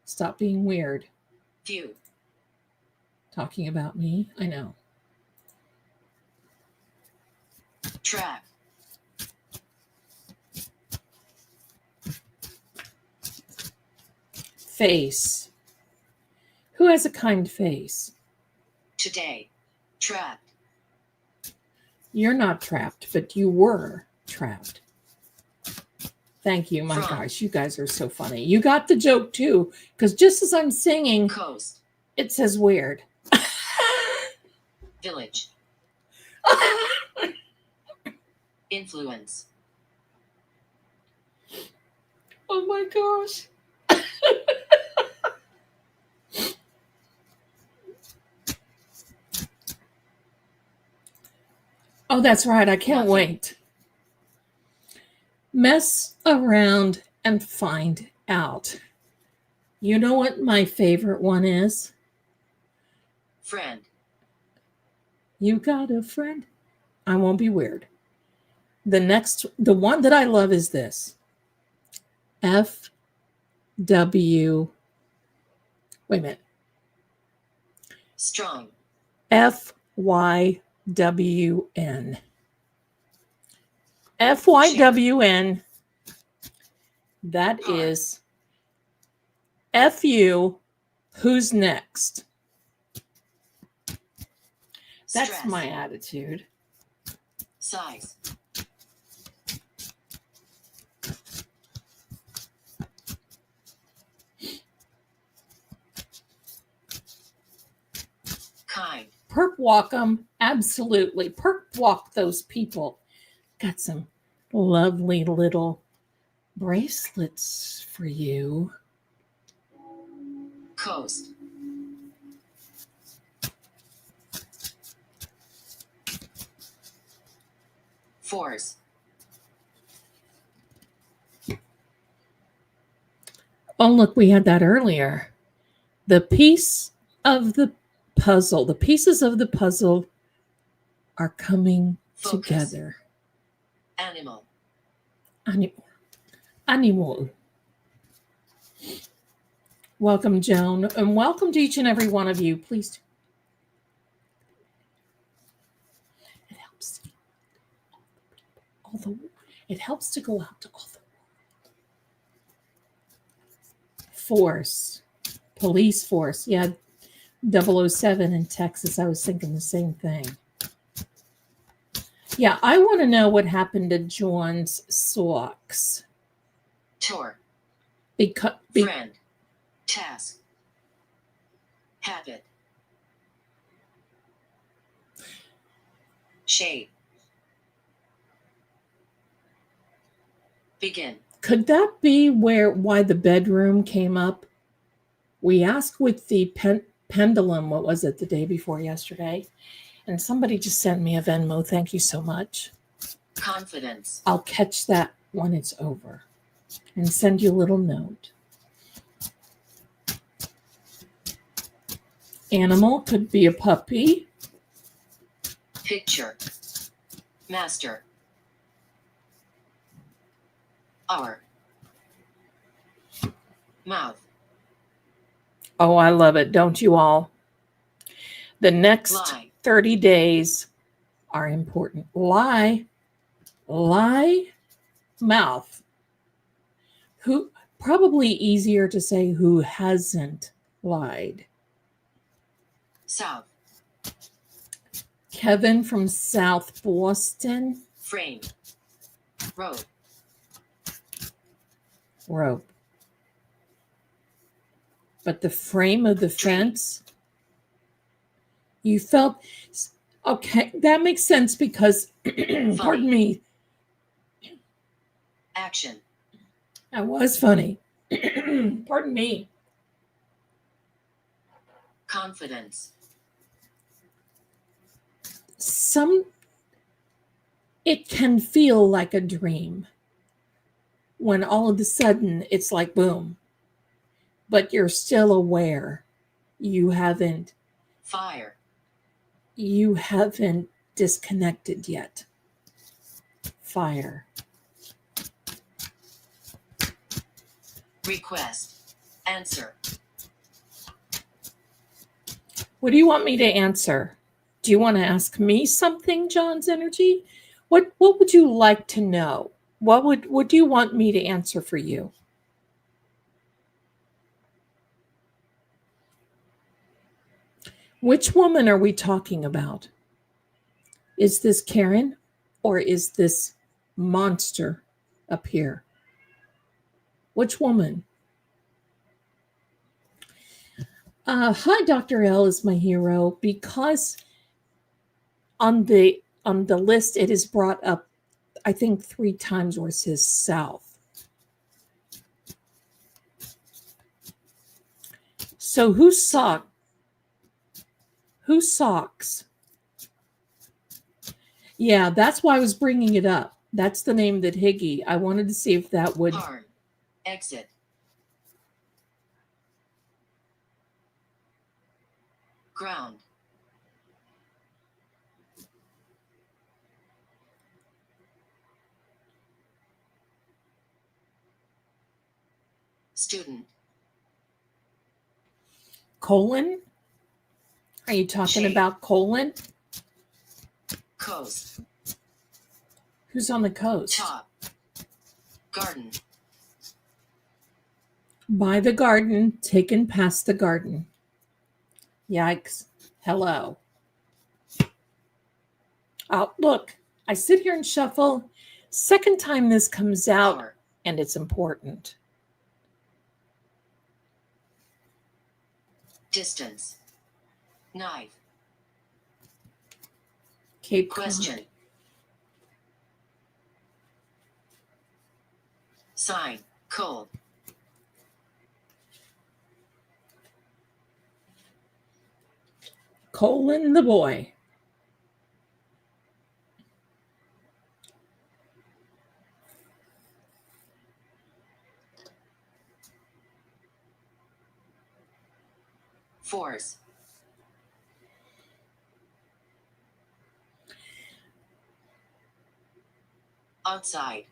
Stop being weird. View. Talking about me? I know. Track. Face. Who has a kind face? Today. Trapped. You're not trapped, but you were trapped. Thank you. My Front. gosh, you guys are so funny. You got the joke too, because just as I'm singing, Coast. it says weird. Village. Influence. Oh my gosh. Oh, that's right. I can't Nothing. wait. Mess around and find out. You know what my favorite one is? Friend. You got a friend? I won't be weird. The one that I love is this. FW. Wait a minute. Strong. FYWN. FYWN. That Hard. is FU. Who's next? That's Stress. my attitude. Size. Kind. Perp walk them. Absolutely. Perp walk those people. Got some lovely little bracelets for you. Coast. Force. Oh, look, we had that earlier. The piece of the puzzle, the pieces of the puzzle are coming Focus. together. Animal. Animal. Welcome, Joan, and welcome to each and every one of you. Please. It helps. It helps to go out to all the force, police force. Yeah, 007 in Texas. I was thinking the same thing. Yeah, I want to know what happened to John's socks. Chore. Because Friend. Task. Habit. Shade. Begin. Could that be why the bedroom came up? We asked with the pendulum, what was it, the day before yesterday? And somebody just sent me a Venmo. Thank you so much. Confidence. I'll catch that when it's over and send you a little note. Animal could be a puppy. Picture. Master. Hour. Mouth. Oh, I love it. Don't you all? The next Lie. 30 days are important. Lie, mouth. Who, probably easier to say who hasn't lied. South. Kevin from South Boston. Frame. Rope. Rope. But the frame of the fence, you felt, okay, that makes sense because, pardon me. Action. That was funny. Pardon me. Confidence. It can feel like a dream when all of a sudden it's like boom, but you're still aware. You haven't Fire. You haven't disconnected yet. Fire. Request. Answer. What do you want me to answer? Do you want to ask me something, John's energy? What would you like to know? What do you want me to answer for you? Which woman are we talking about? Is this Karen or is this monster up here? Which woman? Hi, Dr. L is my hero because on the list it is brought up, I think 3 times where it says South. So who socks? Yeah, that's why I was bringing it up. That's the name that Higgy. I wanted to see if that would. Harm. Exit. Ground. Student. Colon? Are you talking Shade. about colon? Coast. Who's on the coast? Top. Garden. By the garden, taken past the garden. Yikes. Hello. Oh, look, I sit here and shuffle. Second time this comes out, Hour. and it's important. Distance. Knife. Cape Question. Cod. Sign. Cold. Colon the boy. Fours. Outside.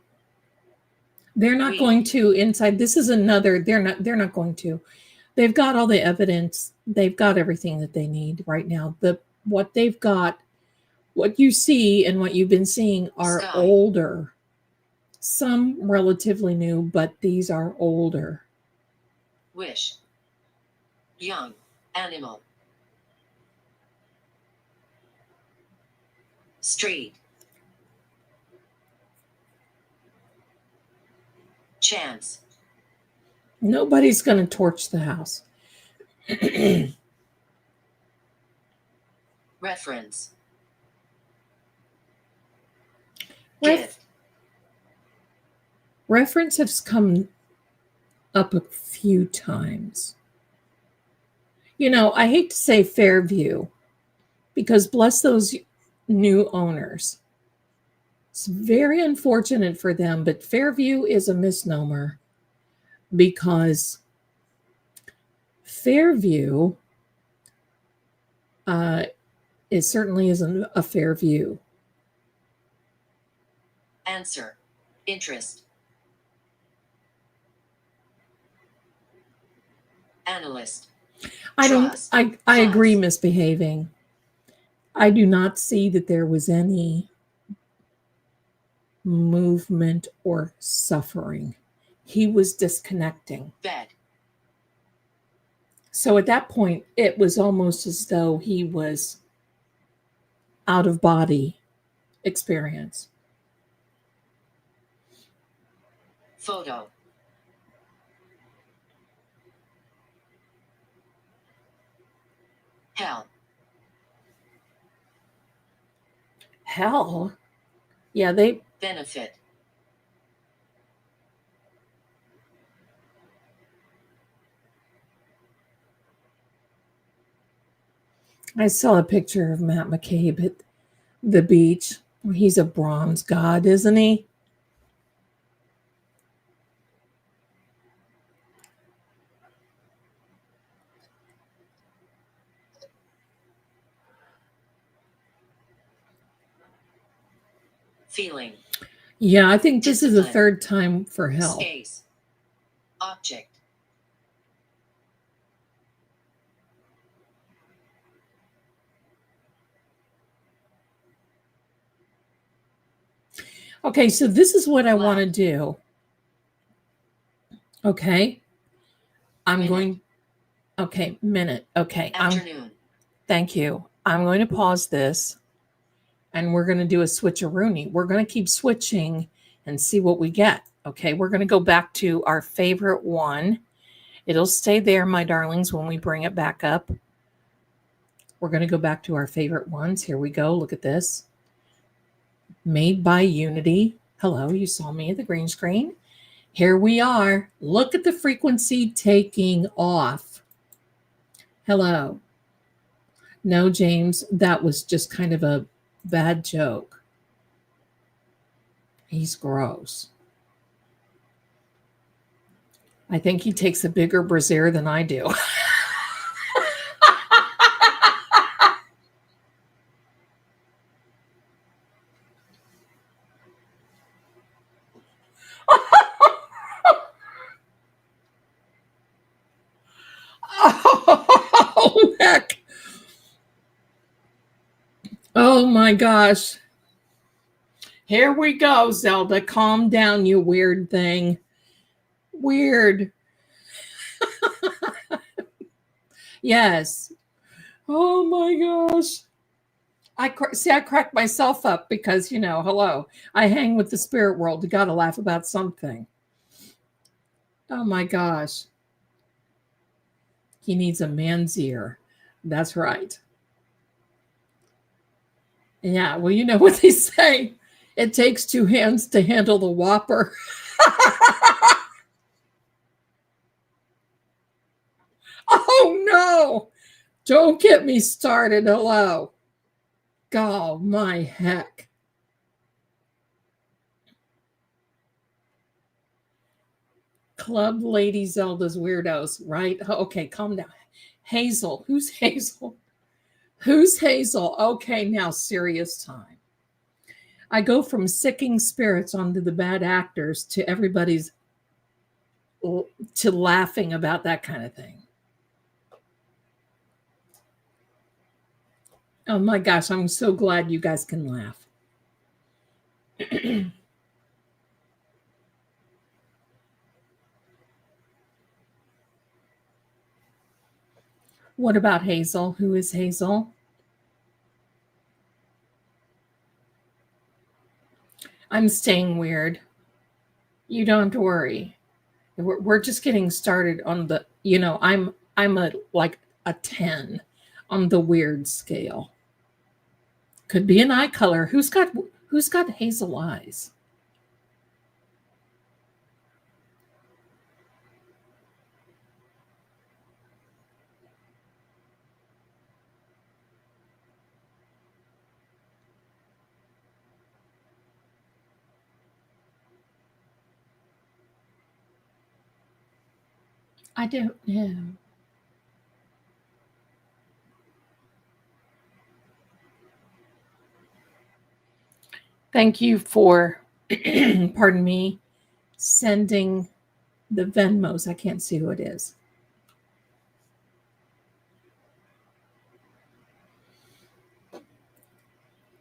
They're not going to inside. This is another. They're not going to. They've got all the evidence. They've got everything that they need right now. What they've got, what you see and what you've been seeing are Sky. older. Some relatively new, but these are older. Wish. Young. Animal. Street. Chance. Nobody's going to torch the house. Reference. Ref- Gift. reference has come up a few times. You know, I hate to say Fairview because bless those new owners. It's very unfortunate for them, but Fairview is a misnomer because Fairview it certainly isn't a fair view. Answer. Interest. Analyst. Trust. I agree misbehaving. I do not see that there was any movement or suffering. He was disconnecting. Bed. So at that point, it was almost as though he was out of body experience. Photo. Hell. Hell. Yeah, they Benefit. I saw a picture of Matt McCabe at the beach. He's a bronze god, isn't he? Feeling. Yeah, I think this is the Discipline. third time for hell. Space. Object. Okay, so this is what I want to do. Okay. I'm Minute. going. Okay, minute. Okay. Afternoon. Thank you. I'm going to pause this and we're going to do a switcheroonie. We're going to keep switching and see what we get. Okay, we're going to go back to our favorite one. It'll stay there, my darlings, when we bring it back up. We're going to go back to our favorite ones. Here we go. Look at this. Made by Unity. Hello, you saw me at the green screen. Here we are. Look at the frequency taking off. Hello. No, James, that was just kind of a bad joke. He's gross. I think he takes a bigger brassiere than I do. Oh, heck. Oh, my gosh. Here we go, Zelda. Calm down, you weird thing. Weird. Yes. Oh, my gosh. I cracked myself up because, hello. I hang with the spirit world. You got to laugh about something. Oh, my gosh. He needs a man's ear. That's right. Yeah, well, you know what they say. It takes two hands to handle the Whopper. Oh, no. Don't get me started. Hello. God, my heck. Club Lady Zelda's weirdos, right? Okay, calm down. Hazel. Who's Hazel? Who's Hazel? Okay, now serious time. I go from sicking spirits onto the bad actors to everybody's to laughing about that kind of thing. Oh my gosh, I'm so glad you guys can laugh. What about Hazel? Who is Hazel? I'm staying weird. You don't have to worry. We're just getting started on the, I'm a like a 10 on the weird scale. Could be an eye color. Who's got hazel eyes? I don't know. Thank you for, pardon me, sending the Venmos. I can't see who it is.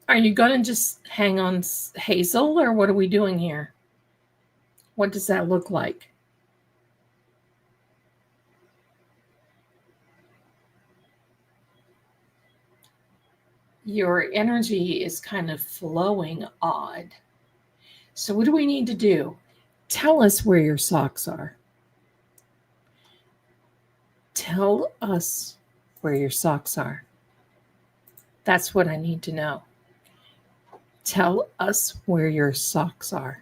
Are you going to just hang on Hazel, or what are we doing here? What does that look like? Your energy is kind of flowing odd. So what do we need to do? Tell us where your socks are. Tell us where your socks are. That's what I need to know. Tell us where your socks are.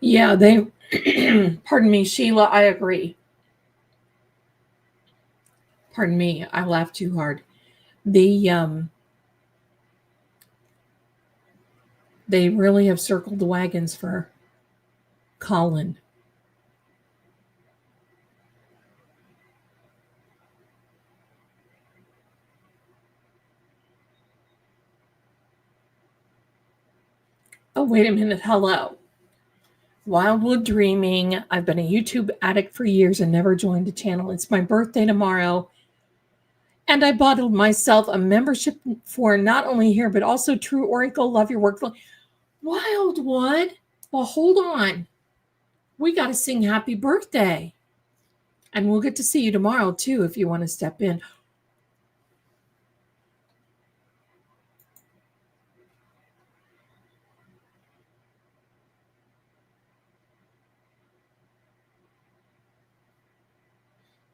Yeah, they, pardon me, Sheila, I agree. Pardon me, I laughed too hard. They really have circled the wagons for Colin. Oh, wait a minute. Hello. Wildwood Dreaming. I've been a YouTube addict for years and never joined a channel. It's my birthday tomorrow. And I bought myself a membership for not only here, but also True Oracle. Love your work. Wildwood. Well, hold on. We got to sing happy birthday. And we'll get to see you tomorrow, too, if you want to step in.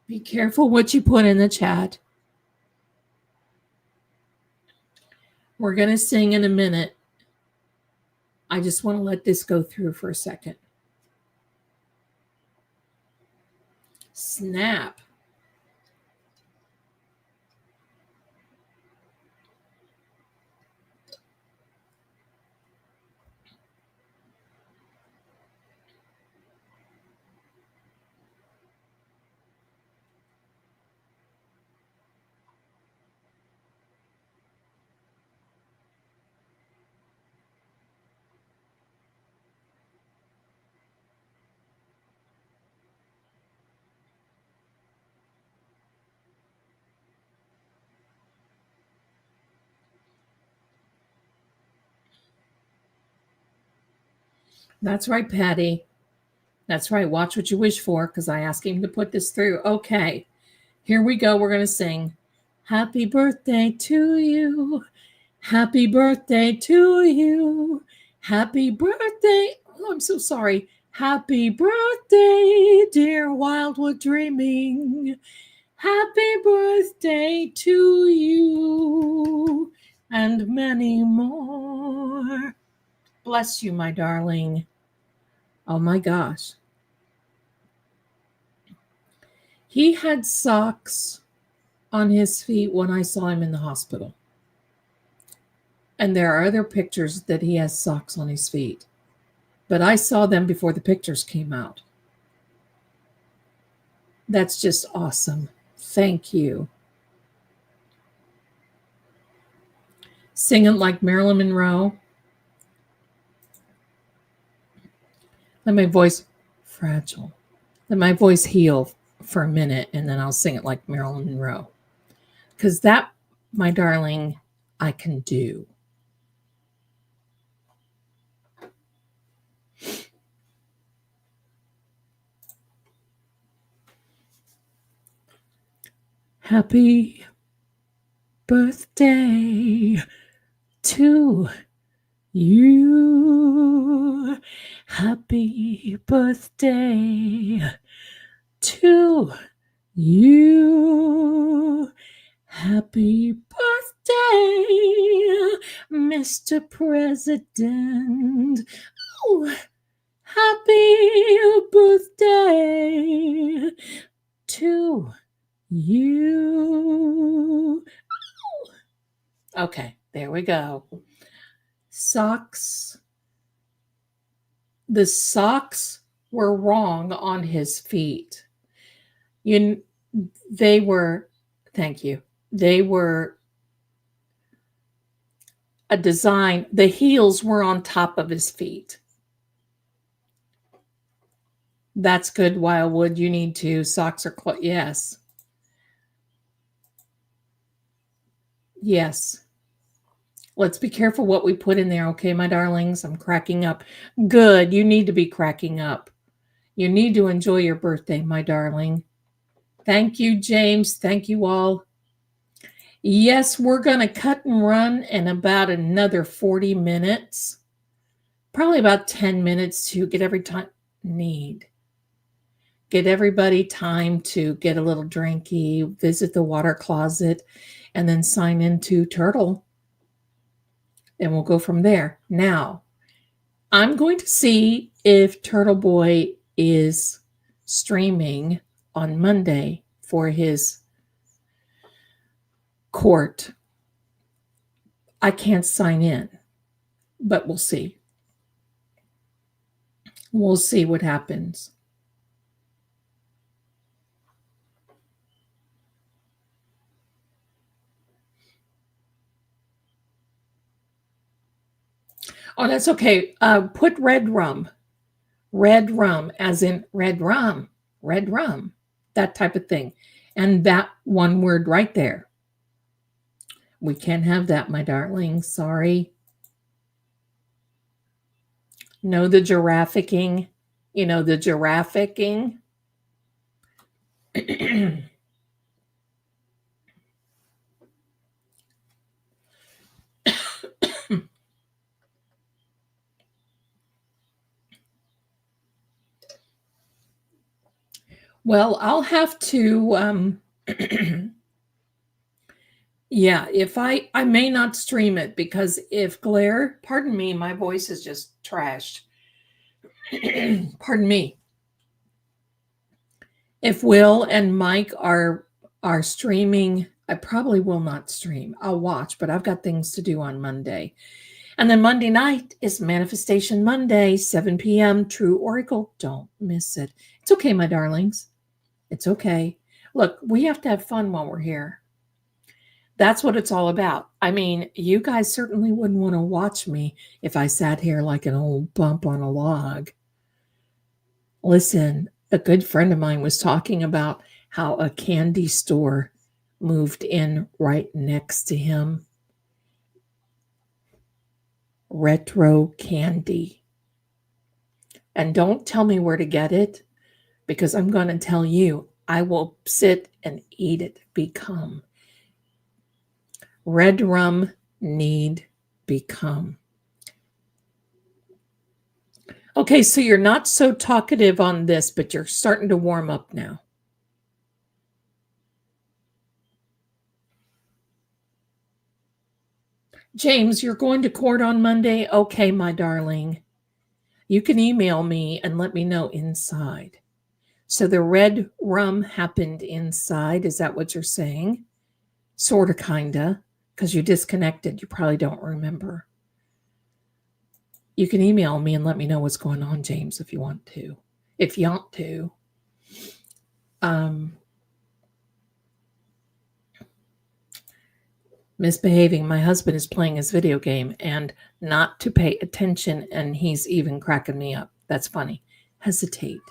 Be careful what you put in the chat. We're going to sing in a minute. I just want to let this go through for a second. Snap. That's right, Patty. That's right. Watch what you wish for, because I asked him to put this through. Okay, here we go. We're going to sing Happy Birthday to you. Happy birthday to you. Happy birthday. Oh, I'm so sorry. Happy birthday, dear Wildwood Dreaming. Happy birthday to you and many more. Bless you, my darling. Oh my gosh. He had socks on his feet when I saw him in the hospital. And there are other pictures that he has socks on his feet. But I saw them before the pictures came out. That's just awesome. Thank you. Singing like Marilyn Monroe. Let my voice fragile. Let my voice heal for a minute, and then I'll sing it like Marilyn Monroe. Because that, my darling, I can do. Happy birthday to you. Happy birthday to you. Happy birthday, Mr. President. Oh, happy birthday to you. Okay, there we go. Socks. The socks were wrong on his feet. They were, thank you. They were a design. The heels were on top of his feet. That's good, Wildwood. You need to. Socks are close. Yes. Yes. Let's be careful what we put in there, okay, my darlings? I'm cracking up. Good. You need to be cracking up. You need to enjoy your birthday, my darling. Thank you, James. Thank you all. Yes, we're going to cut and run in about another 40 minutes. Probably about 10 minutes to get everybody time to get a little drinky, visit the water closet, and then sign into Turtle. And we'll go from there. Now, I'm going to see if Turtle Boy is streaming on Monday for his court. I can't sign in, but we'll see. We'll see what happens. Oh, that's okay. Put red rum, as in red rum, that type of thing. And that one word right there. We can't have that, my darling. Sorry. No, the giraffing. You know, the giraffing. Well, I'll have to, yeah, if I may not stream it because if Glare, pardon me, my voice is just trashed. Pardon me. If Will and Mike are streaming, I probably will not stream. I'll watch, but I've got things to do on Monday. And then Monday night is Manifestation Monday, 7 p.m. True Oracle. Don't miss it. It's okay, my darlings. It's okay. Look, we have to have fun while we're here. That's what it's all about. I mean, you guys certainly wouldn't want to watch me if I sat here like an old bump on a log. Listen, a good friend of mine was talking about how a candy store moved in right next to him. Retro candy. And don't tell me where to get it, because I'm going to tell you, I will sit and eat it. Become. Red rum need become. Okay, so you're not so talkative on this, but you're starting to warm up now. James, you're going to court on Monday? Okay, my darling. You can email me and let me know inside. So the red rum happened inside. Is that what you're saying? Sort of, kinda, because you disconnected. You probably don't remember. You can email me and let me know what's going on, James, if you want to. If you want to. Misbehaving. My husband is playing his video game and not to pay attention, and he's even cracking me up. That's funny. Hesitate.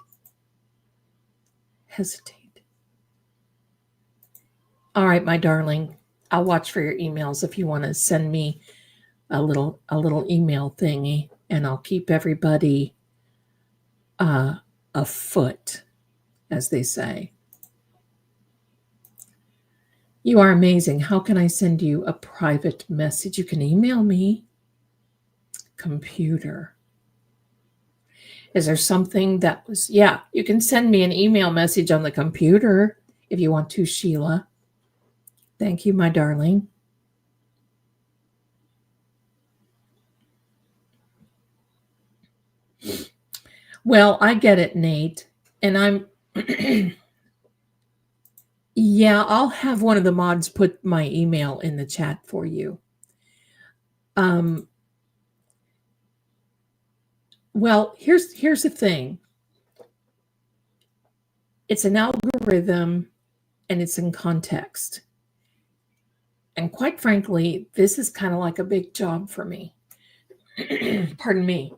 All right, my darling. I'll watch for your emails if you want to send me a little email thingy, and I'll keep everybody afoot, as they say. You are amazing. How can I send you a private message? You can email me. Computer. Is there something that was, yeah, you can send me an email message on the computer if you want to, Sheila. Thank you, my darling. Well, I get it, Nate. And I'm, yeah, I'll have one of the mods put my email in the chat for you. Well, here's the thing. It's an algorithm and it's in context. And quite frankly, this is kind of like a big job for me. Pardon me.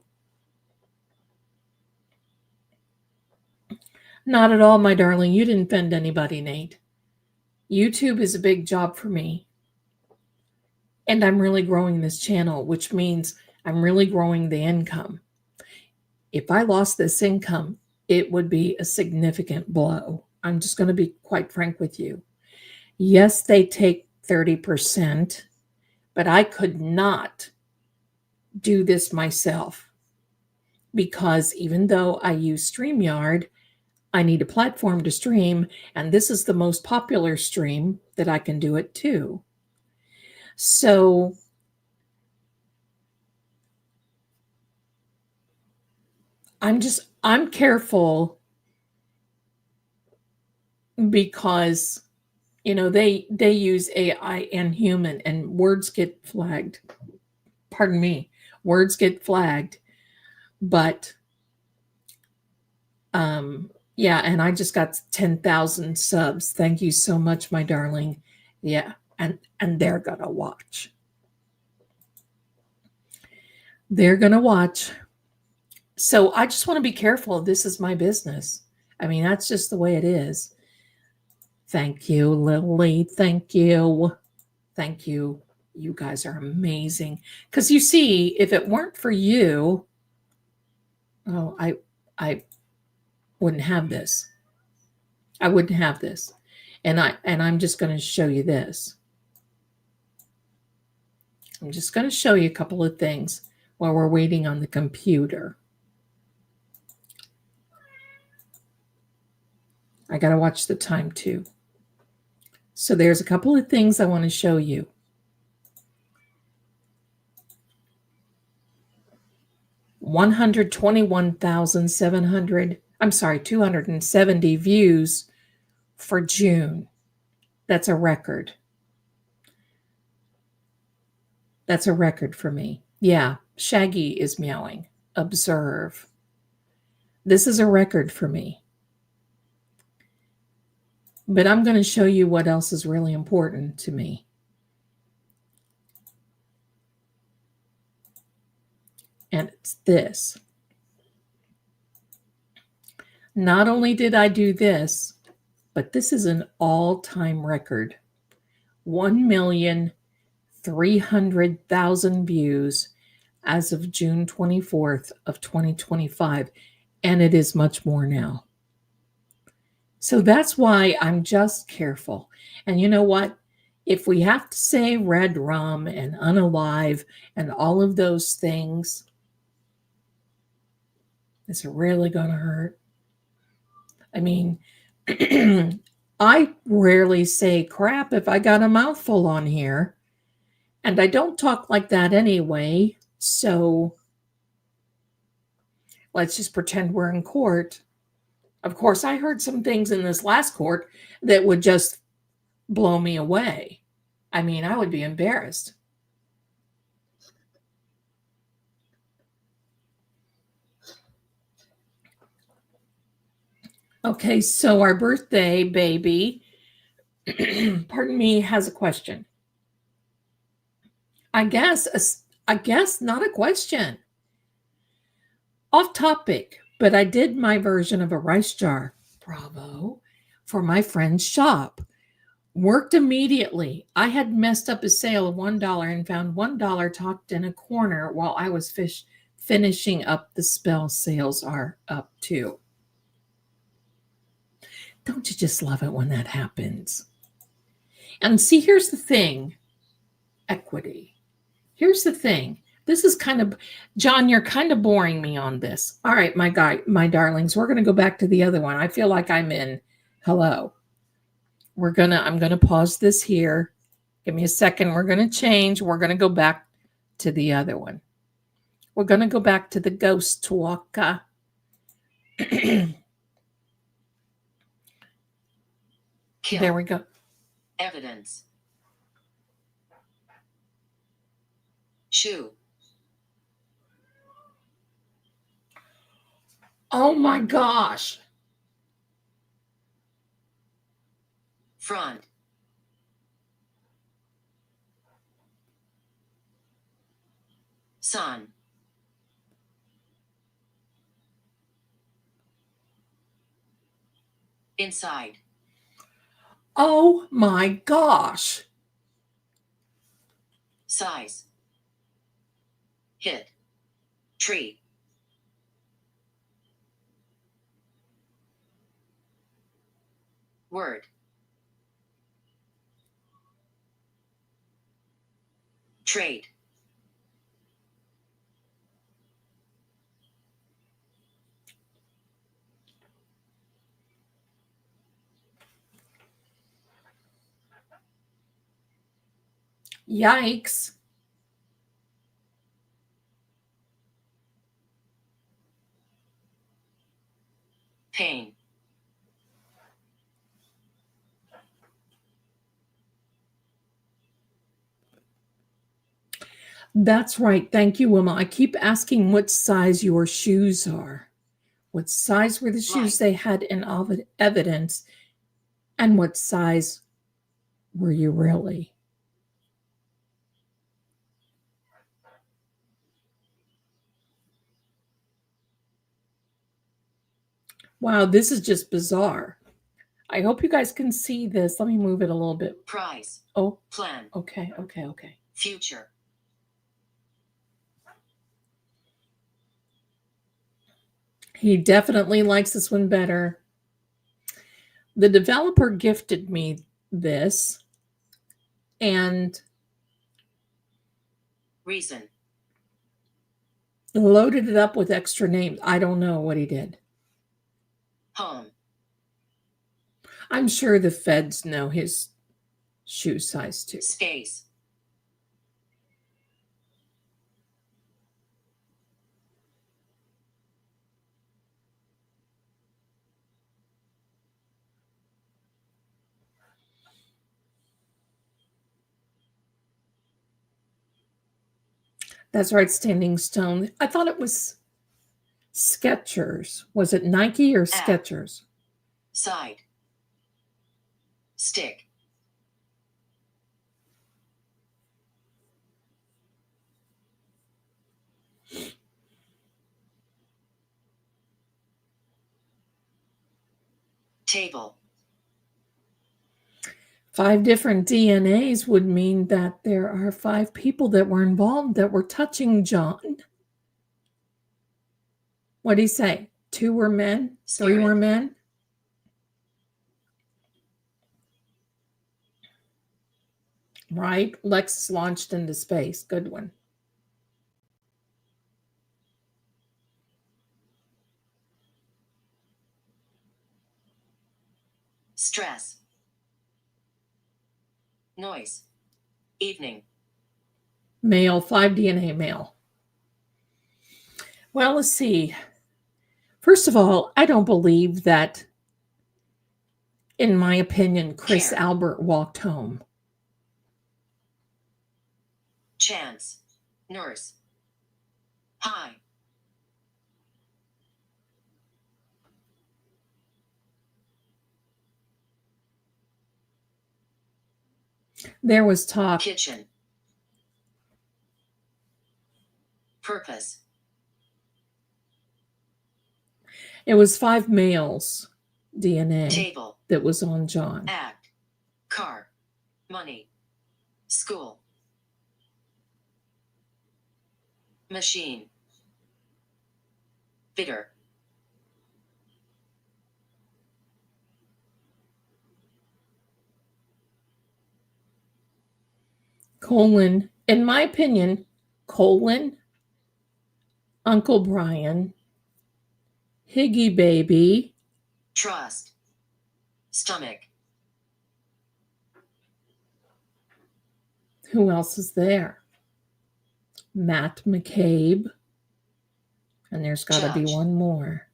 Not at all, my darling. You didn't offend anybody, Nate. YouTube is a big job for me. And I'm really growing this channel, which means I'm really growing the income. If I lost this income, it would be a significant blow. I'm just going to be quite frank with you. Yes, they take 30%, but I could not do this myself because even though I use StreamYard, I need a platform to stream, and this is the most popular stream that I can do it to. So I'm careful because, you know, they use AI and human, and words get flagged. Pardon me, words get flagged. But yeah, and I just got 10,000 subs. Thank you so much, my darling. Yeah, and they're gonna watch. They're gonna watch. So I just want to be careful. This is my business. I mean, that's just the way it is. Thank you, Lily. Thank you. Thank you. You guys are amazing. Because you see, if it weren't for you, oh, I wouldn't have this. I wouldn't have this. And I'm just going to show you this. I'm just going to show you a couple of things while we're waiting on the computer. I got to watch the time too. So there's a couple of things I want to show you. $270 views for June. That's a record. That's a record for me. Yeah, Shaggy is meowing. Observe. This is a record for me. But I'm going to show you what else is really important to me. And it's this. Not only did I do this, but this is an all-time record. 1,300,000 views as of June 24th of 2025. And it is much more now. So that's why I'm just careful. And you know what? If we have to say red rum and unalive and all of those things, it's really going to hurt. I mean, I rarely say crap if I got a mouthful on here. And I don't talk like that anyway. So let's just pretend we're in court. Of course, I heard some things in this last court that would just blow me away. I mean, I would be embarrassed. Okay, so our birthday baby, pardon me, has a question. I guess not a question. Off topic, but I did my version of a rice jar. Bravo. For my friend's shop. Worked immediately. I had messed up a sale of $1 and found $1 tucked in a corner while I was finishing up the spell sales are up too. Don't you just love it when that happens? And see, here's the thing, equity. Here's the thing. This is kind of, John, you're kind of boring me on this. All right, my darlings, we're going to go back to the other one. I feel like I'm in hello. I'm going to pause this here. Give me a second. We're going to change. We're going to go back to the other one. We're going to go back to the ghost talk. There we go. Evidence. Shoe. Oh my gosh. Front. Sun. Inside. Oh my gosh. Size. Hit. Tree. Word. Trade. Yikes. Pain. That's right. Thank you, Wilma. I keep asking what size your shoes are. What size were the shoes they had in evidence? And what size were you really? Wow, this is just bizarre. I hope you guys can see this. Let me move it a little bit. Prize. Oh, plan. Okay. Future. He definitely likes this one better. The developer gifted me this and reason. Loaded it up with extra names. I don't know what he did. Home. I'm sure the feds know his shoe size too. Space. That's right, Standing Stone. I thought it was Skechers. Was it Nike or Skechers? Side. Stick. Table. 5 different DNAs would mean that there are 5 people that were involved that were touching John. What did he say? 2 were men? Spirit. 3 were men? Right? Lex launched into space. Good one. Stress. Noise. Evening. Male, 5 DNA male. Well, let's see. First of all, I don't believe that, in my opinion, Chris Care. Albert walked home. Chance. Nurse. Hi. There was talk. Kitchen. Purpose. It was 5 males DNA Table. that was on John. Act. Car. Money. School. Machine. Bitter. Colon, in my opinion, colon, Uncle Brian, Higgy Baby, Trust. Stomach. who else is there? Matt McCabe, and there's got to be Judge. one more.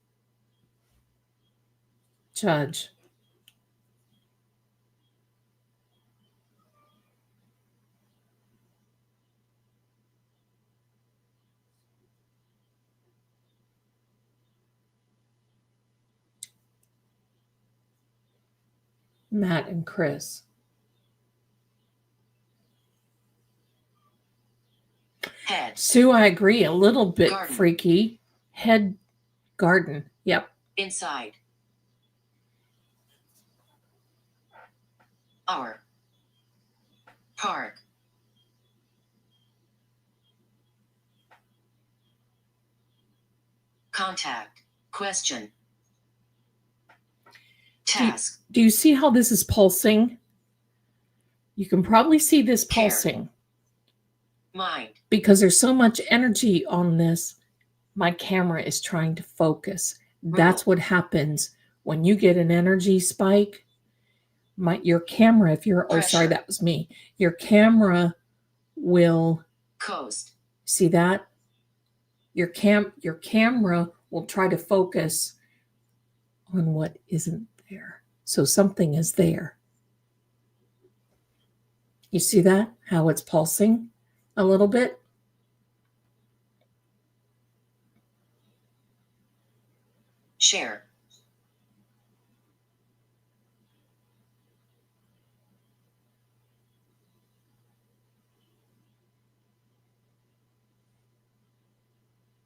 Judge. Matt and Chris. Head. Sue, I agree, a little bit Garden. freaky. Head garden. Yep. Inside. Hour. Park. Contact. Question. Task. Do you see how this is pulsing? You can probably see this Care. pulsing. Mind. Because there's so much energy on this, my camera is trying to focus. That's what happens when you get an energy spike. Your camera, if you're, oh, sorry, Pressure. that was me. Your camera will, Coast. see that? Your camera will try to focus on what isn't there. So something is there. You see that? How it's pulsing a little bit? Share.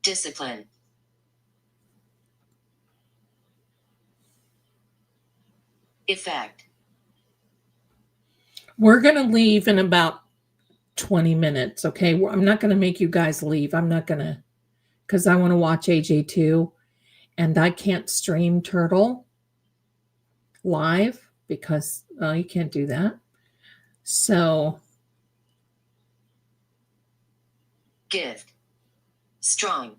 Discipline. Effect. We're going to leave in about 20 minutes, okay? I'm not going to make you guys leave. I'm not going to, because I want to watch AJ too. And I can't stream Turtle live because you can't do that. So, Gift. Strong.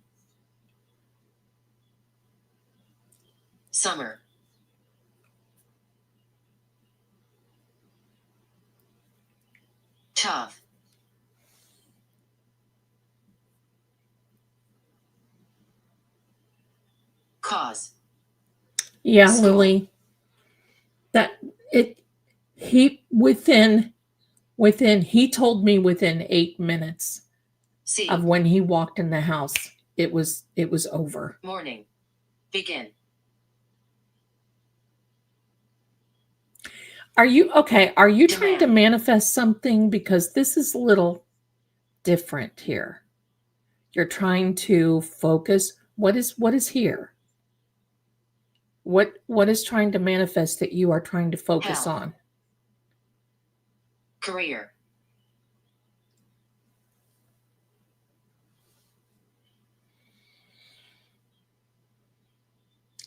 Summer. Tough. Cause. yeah, School. Lily, that he told me within 8 minutes See. of when he walked in the house, it was over. Morning. Begin. Are you okay? Are you trying to Demand. manifest something? Because this is a little different here. You're trying to focus. What is here? What is trying to manifest that you are trying to focus Health. on? Career.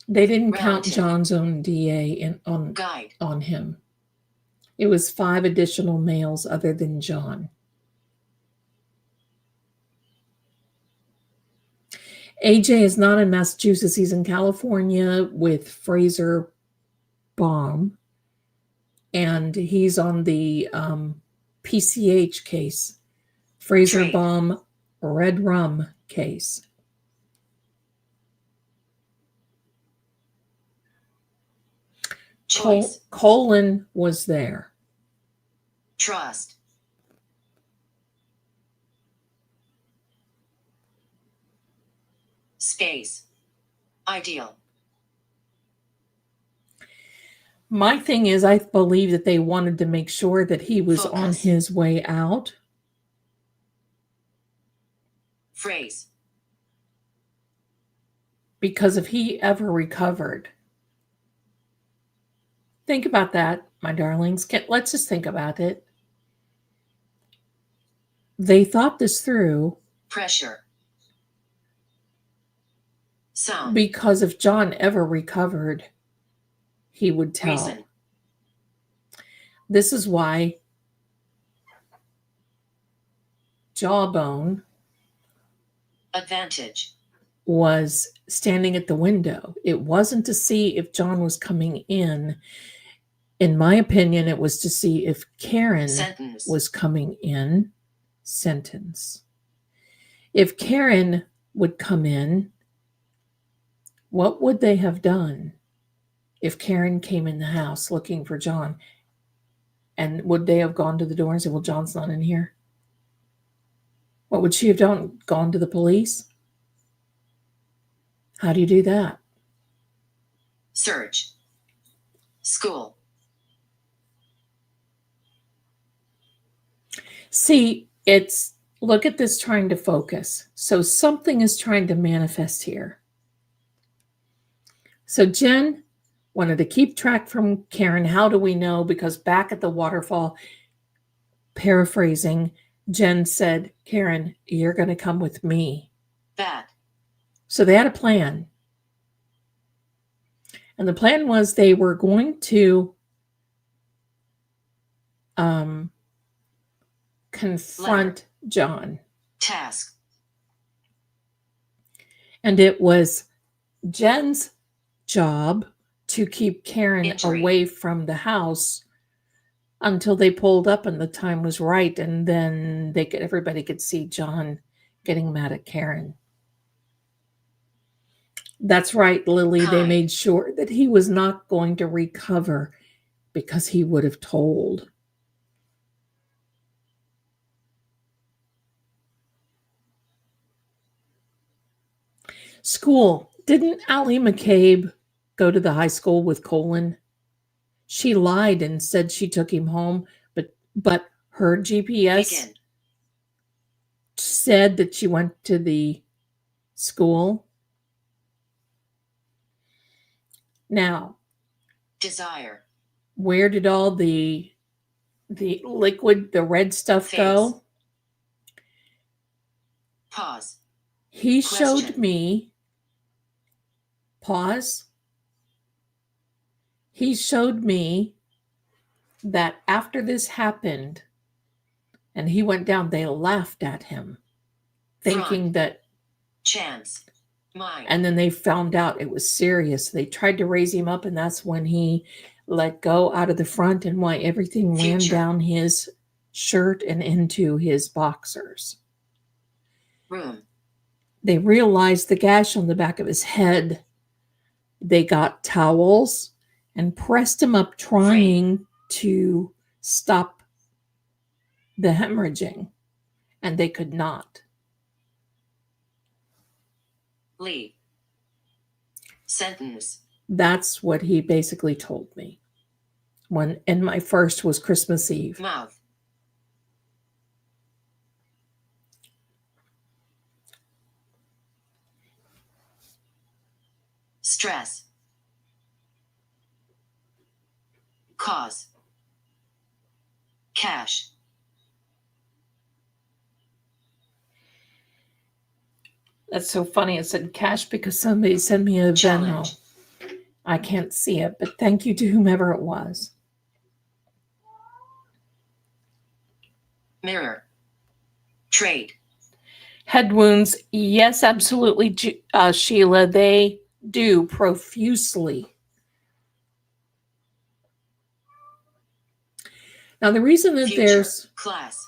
They didn't count Relative. John's own DA Guide. on him. It was 5 additional males other than John. AJ is not in Massachusetts. He's in California with Fraser Baum. And he's on the PCH case. Fraser Trade. Baum Red Rum case. Choice. Colin was there. Trust. Space. Ideal. My thing is, I believe that they wanted to make sure that he was on Focus. his way out. Phrase. Because if he ever recovered, think about that, my darlings. Let's just think about it. They thought this through. Pressure. Sound. Because if John ever recovered, he would tell. Reason. This is why Jawbone Advantage. was standing at the window. It wasn't to see if John was coming in. In my opinion, it was to see if Karen Sentence. was coming in. Sentence. If Karen would come in, what would they have done if Karen came in the house looking for John? And would they have gone to the door and said, well, John's not in here? What would she have done? Gone to the police? How do you do that? Search. School. See, look at this trying to focus. So something is trying to manifest here. So Jen wanted to keep track from Karen. How do we know? Because back at the waterfall, paraphrasing, Jen said, Karen, you're going to come with me. Bad. So they had a plan. And the plan was they were going to confront John. Task. And it was Jen's job to keep Karen Injury. away from the house until they pulled up and the time was right. And then everybody could see John getting mad at Karen. That's right, Lily. They made sure that he was not going to recover because he would have told. School. Didn't Allie McCabe go to the high school with Colin? She lied and said she took him home, but her GPS Begin. said that she went to the school. Now, Desire. where did all the liquid, the red stuff go? Pause. He Question. showed me. Pause. He showed me that after this happened and he went down, they laughed at him, thinking that chance. Mine. And then they found out it was serious. They tried to raise him up, and that's when he let go out of the front and why everything ran down his shirt and into his boxers. Room. They realized the gash on the back of his head. They got towels and pressed him up, trying to stop the hemorrhaging, and they could not. Lee. Sentence. That's what he basically told me. And my first was Christmas Eve. Mouth. Stress. Cause. Cash. That's so funny. It said cash because somebody sent me a Venmo. I can't see it, but thank you to whomever it was. Mirror. Trade. Head wounds. Yes, absolutely, Sheila. They do profusely. Now, the reason that there's... Class.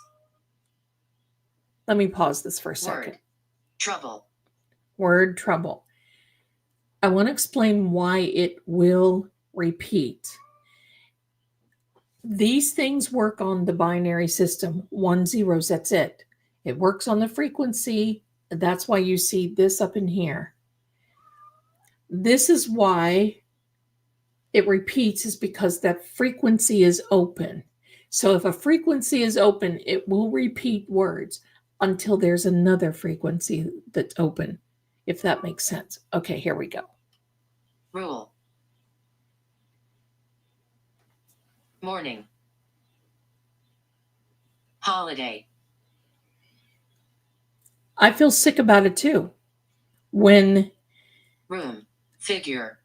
Let me pause this for a second. Word. Trouble. Word trouble. I want to explain why it will repeat. These things work on the binary system, 1 zeros, that's it. It works on the frequency. That's why you see this up in here. This is why it repeats, is because that frequency is open. So if a frequency is open, it will repeat words until there's another frequency that's open, if that makes sense. Okay, here we go. Rule. Morning. Holiday. I feel sick about it too. When, Room. Figure.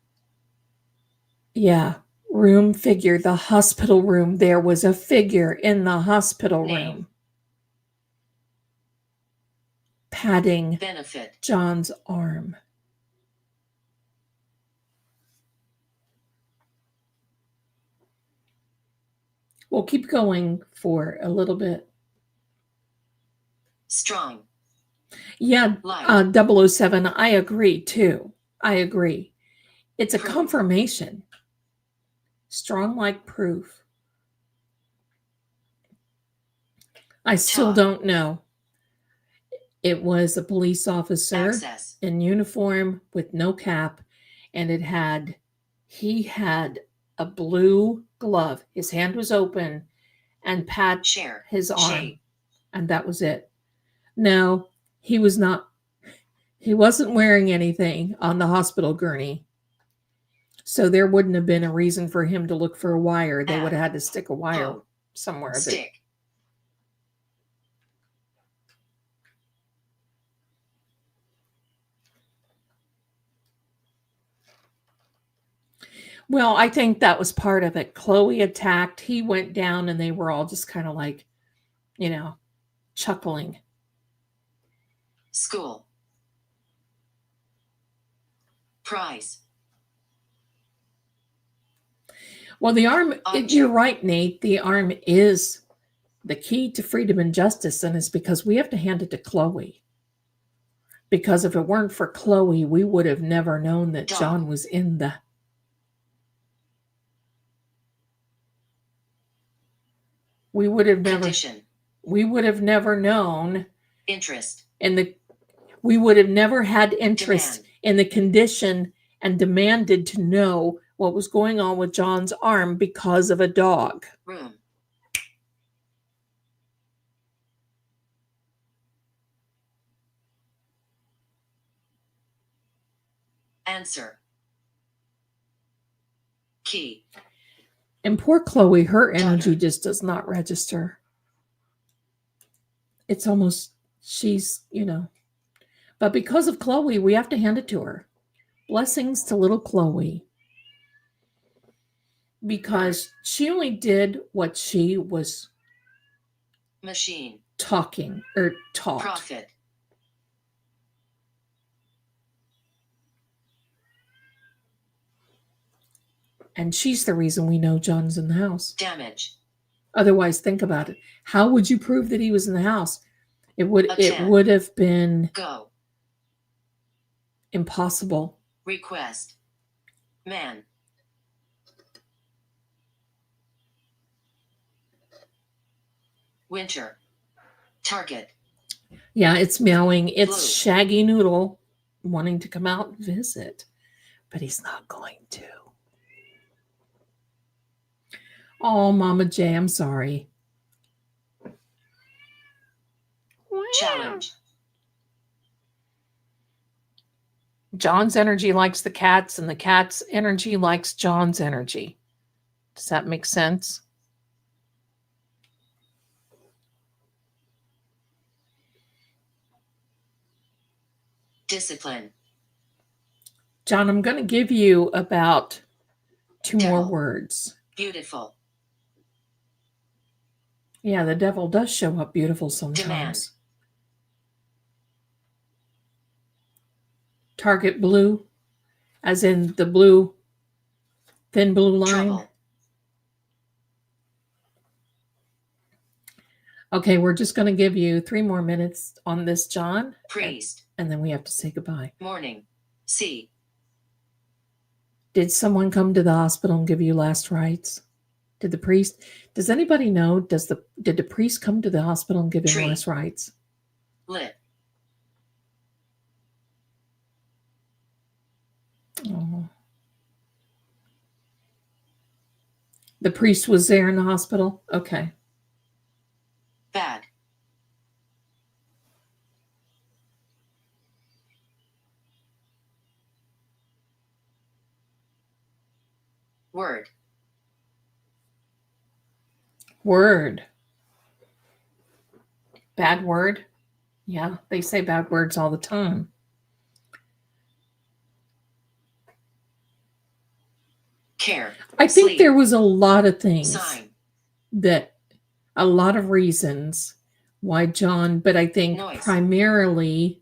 yeah, room, figure, the hospital room, there was a figure in the hospital Name. room. Patting Benefit. John's arm. We'll keep going for a little bit. Strong. Yeah, Light. 007, I agree too. I agree. It's a Proof. confirmation. Strong like proof. I still Talk. don't know. It was a police officer Access. in uniform with no cap, and he had a blue glove. His hand was open and pat Share. his arm, Shape. and that was it. No, he wasn't wearing anything on the hospital gurney. So there wouldn't have been a reason for him to look for a wire. They would have had to stick a wire Hoe. somewhere. Stick. Well, I think that was part of it. Chloe attacked, he went down, and they were all just kind of like, chuckling. School. Prize. Well, the arm, Object. you're right, Nate. The arm is the key to freedom and justice, and it's because we have to hand it to Chloe. Because if it weren't for Chloe, we would have never known that Dog. John was in the... We would have Condition. never known Interest. we would have never had interest Demand. in the condition and demanded to know what was going on with John's arm because of a dog. Room. Answer. Key. And poor Chloe, her energy just does not register. It's almost, but because of Chloe, we have to hand it to her. Blessings to little Chloe. Because she only did what she was Machine. talking or taught. Profit. And she's the reason we know John's in the house. Damage. Otherwise, think about it. How would you prove that he was in the house? It would have been Go. impossible. Request. Man. Winter. Target. Yeah, it's meowing. It's Blue. Shaggy Noodle wanting to come out and visit, but he's not going to. Oh, Mama J, I'm sorry. Challenge. John's energy likes the cats, and the cat's energy likes John's energy. Does that make sense? Discipline. John, I'm going to give you about 2 more Devil. words. Beautiful. Yeah, the devil does show up beautiful sometimes. Demand. Target blue, as in the blue, thin blue line. Trouble. Okay, we're just going to give you 3 more minutes on this, John. Priest. And then we have to say goodbye. Morning. See. Did someone come to the hospital and give you last rites? Did the priest? Does anybody know? Did the priest come to the hospital and give him Tree. last rites? Lit. Oh. The priest was there in the hospital? Okay. Bad. Word. Word. Bad word? Yeah, they say bad words all the time. Care. I think Sleep. there was a lot of things Sign. that, a lot of reasons why John, but I think Noise. primarily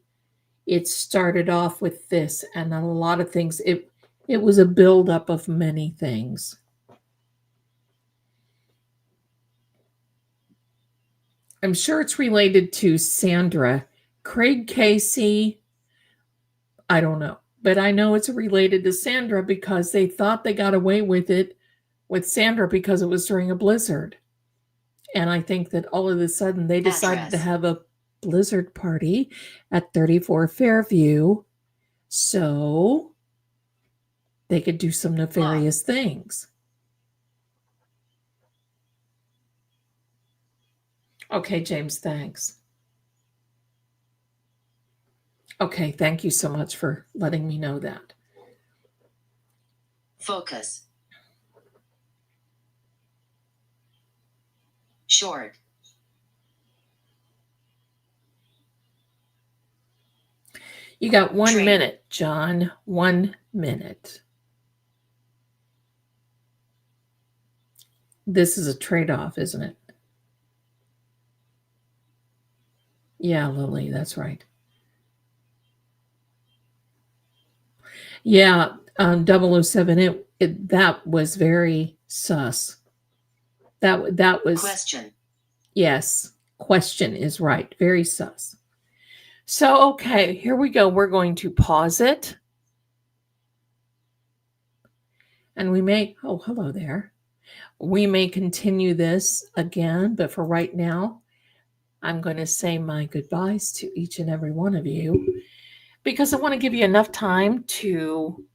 it started off with this, and a lot of things. It was a buildup of many things. I'm sure it's related to Sandra. Craig Casey, I don't know. But I know it's related to Sandra because they thought they got away with it with Sandra because it was during a blizzard. And I think that all of a sudden they decided to have a blizzard party at 34 Fairview so they could do some nefarious things. Okay, James, thanks. Okay, thank you so much for letting me know that. Focus. Short. You got 1 Train. minute, John. 1 minute. This is a trade-off, isn't it? Yeah, Lily, that's right. Yeah, 007, that was very sus. That was Question. Yes, question is right. Very sus. So, okay, here we go. We're going to pause it. And we may, oh, hello there. We may continue this again, but for right now, I'm going to say my goodbyes to each and every one of you because I want to give you enough time to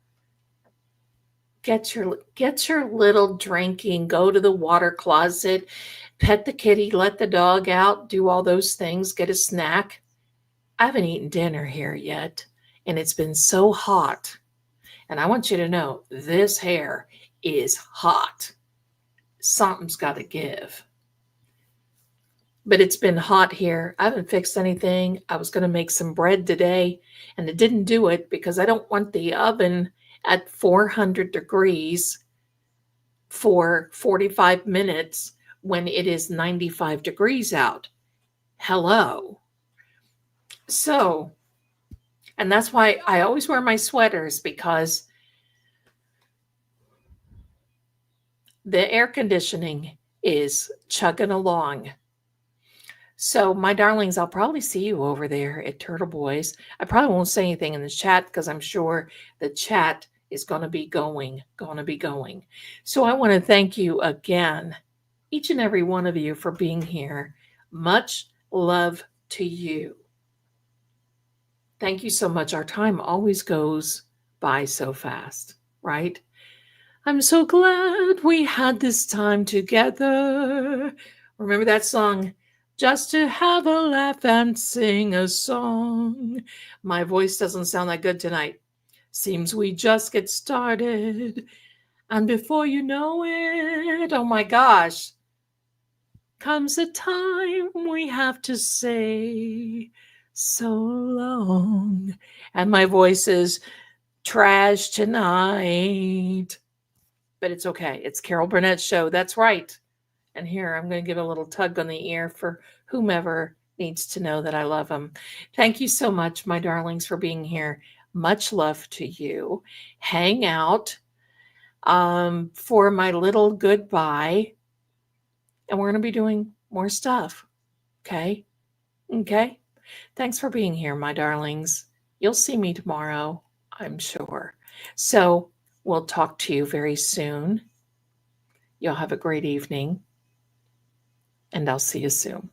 get your little drinking, go to the water closet, pet the kitty, let the dog out, do all those things, get a snack. I haven't eaten dinner here yet, and it's been so hot. And I want you to know this hair is hot. Something's got to give. But it's been hot here. I haven't fixed anything. I was going to make some bread today, and I didn't do it because I don't want the oven at 400 degrees for 45 minutes when it is 95 degrees out. Hello. So, and that's why I always wear my sweaters because the air conditioning is chugging along. So, my darlings, I'll probably see you over there at Turtle Boys. I probably won't say anything in the chat because I'm sure the chat is going to be going. So, I want to thank you again, each and every one of you, for being here. Much love to you. Thank you so much. Our time always goes by so fast, right? I'm so glad we had this time together. Remember that song? Just to have a laugh and sing a song. My voice doesn't sound that good tonight. Seems we just get started. And before you know it, oh my gosh, comes a time we have to say so long. And my voice is trash tonight. But it's okay. It's Carol Burnett's show. That's right. And here, I'm going to give a little tug on the ear for whomever needs to know that I love them. Thank you so much, my darlings, for being here. Much love to you. Hang out for my little goodbye. And we're going to be doing more stuff. Okay? Okay? Thanks for being here, my darlings. You'll see me tomorrow, I'm sure. So we'll talk to you very soon. You'll have a great evening, and I'll see you soon.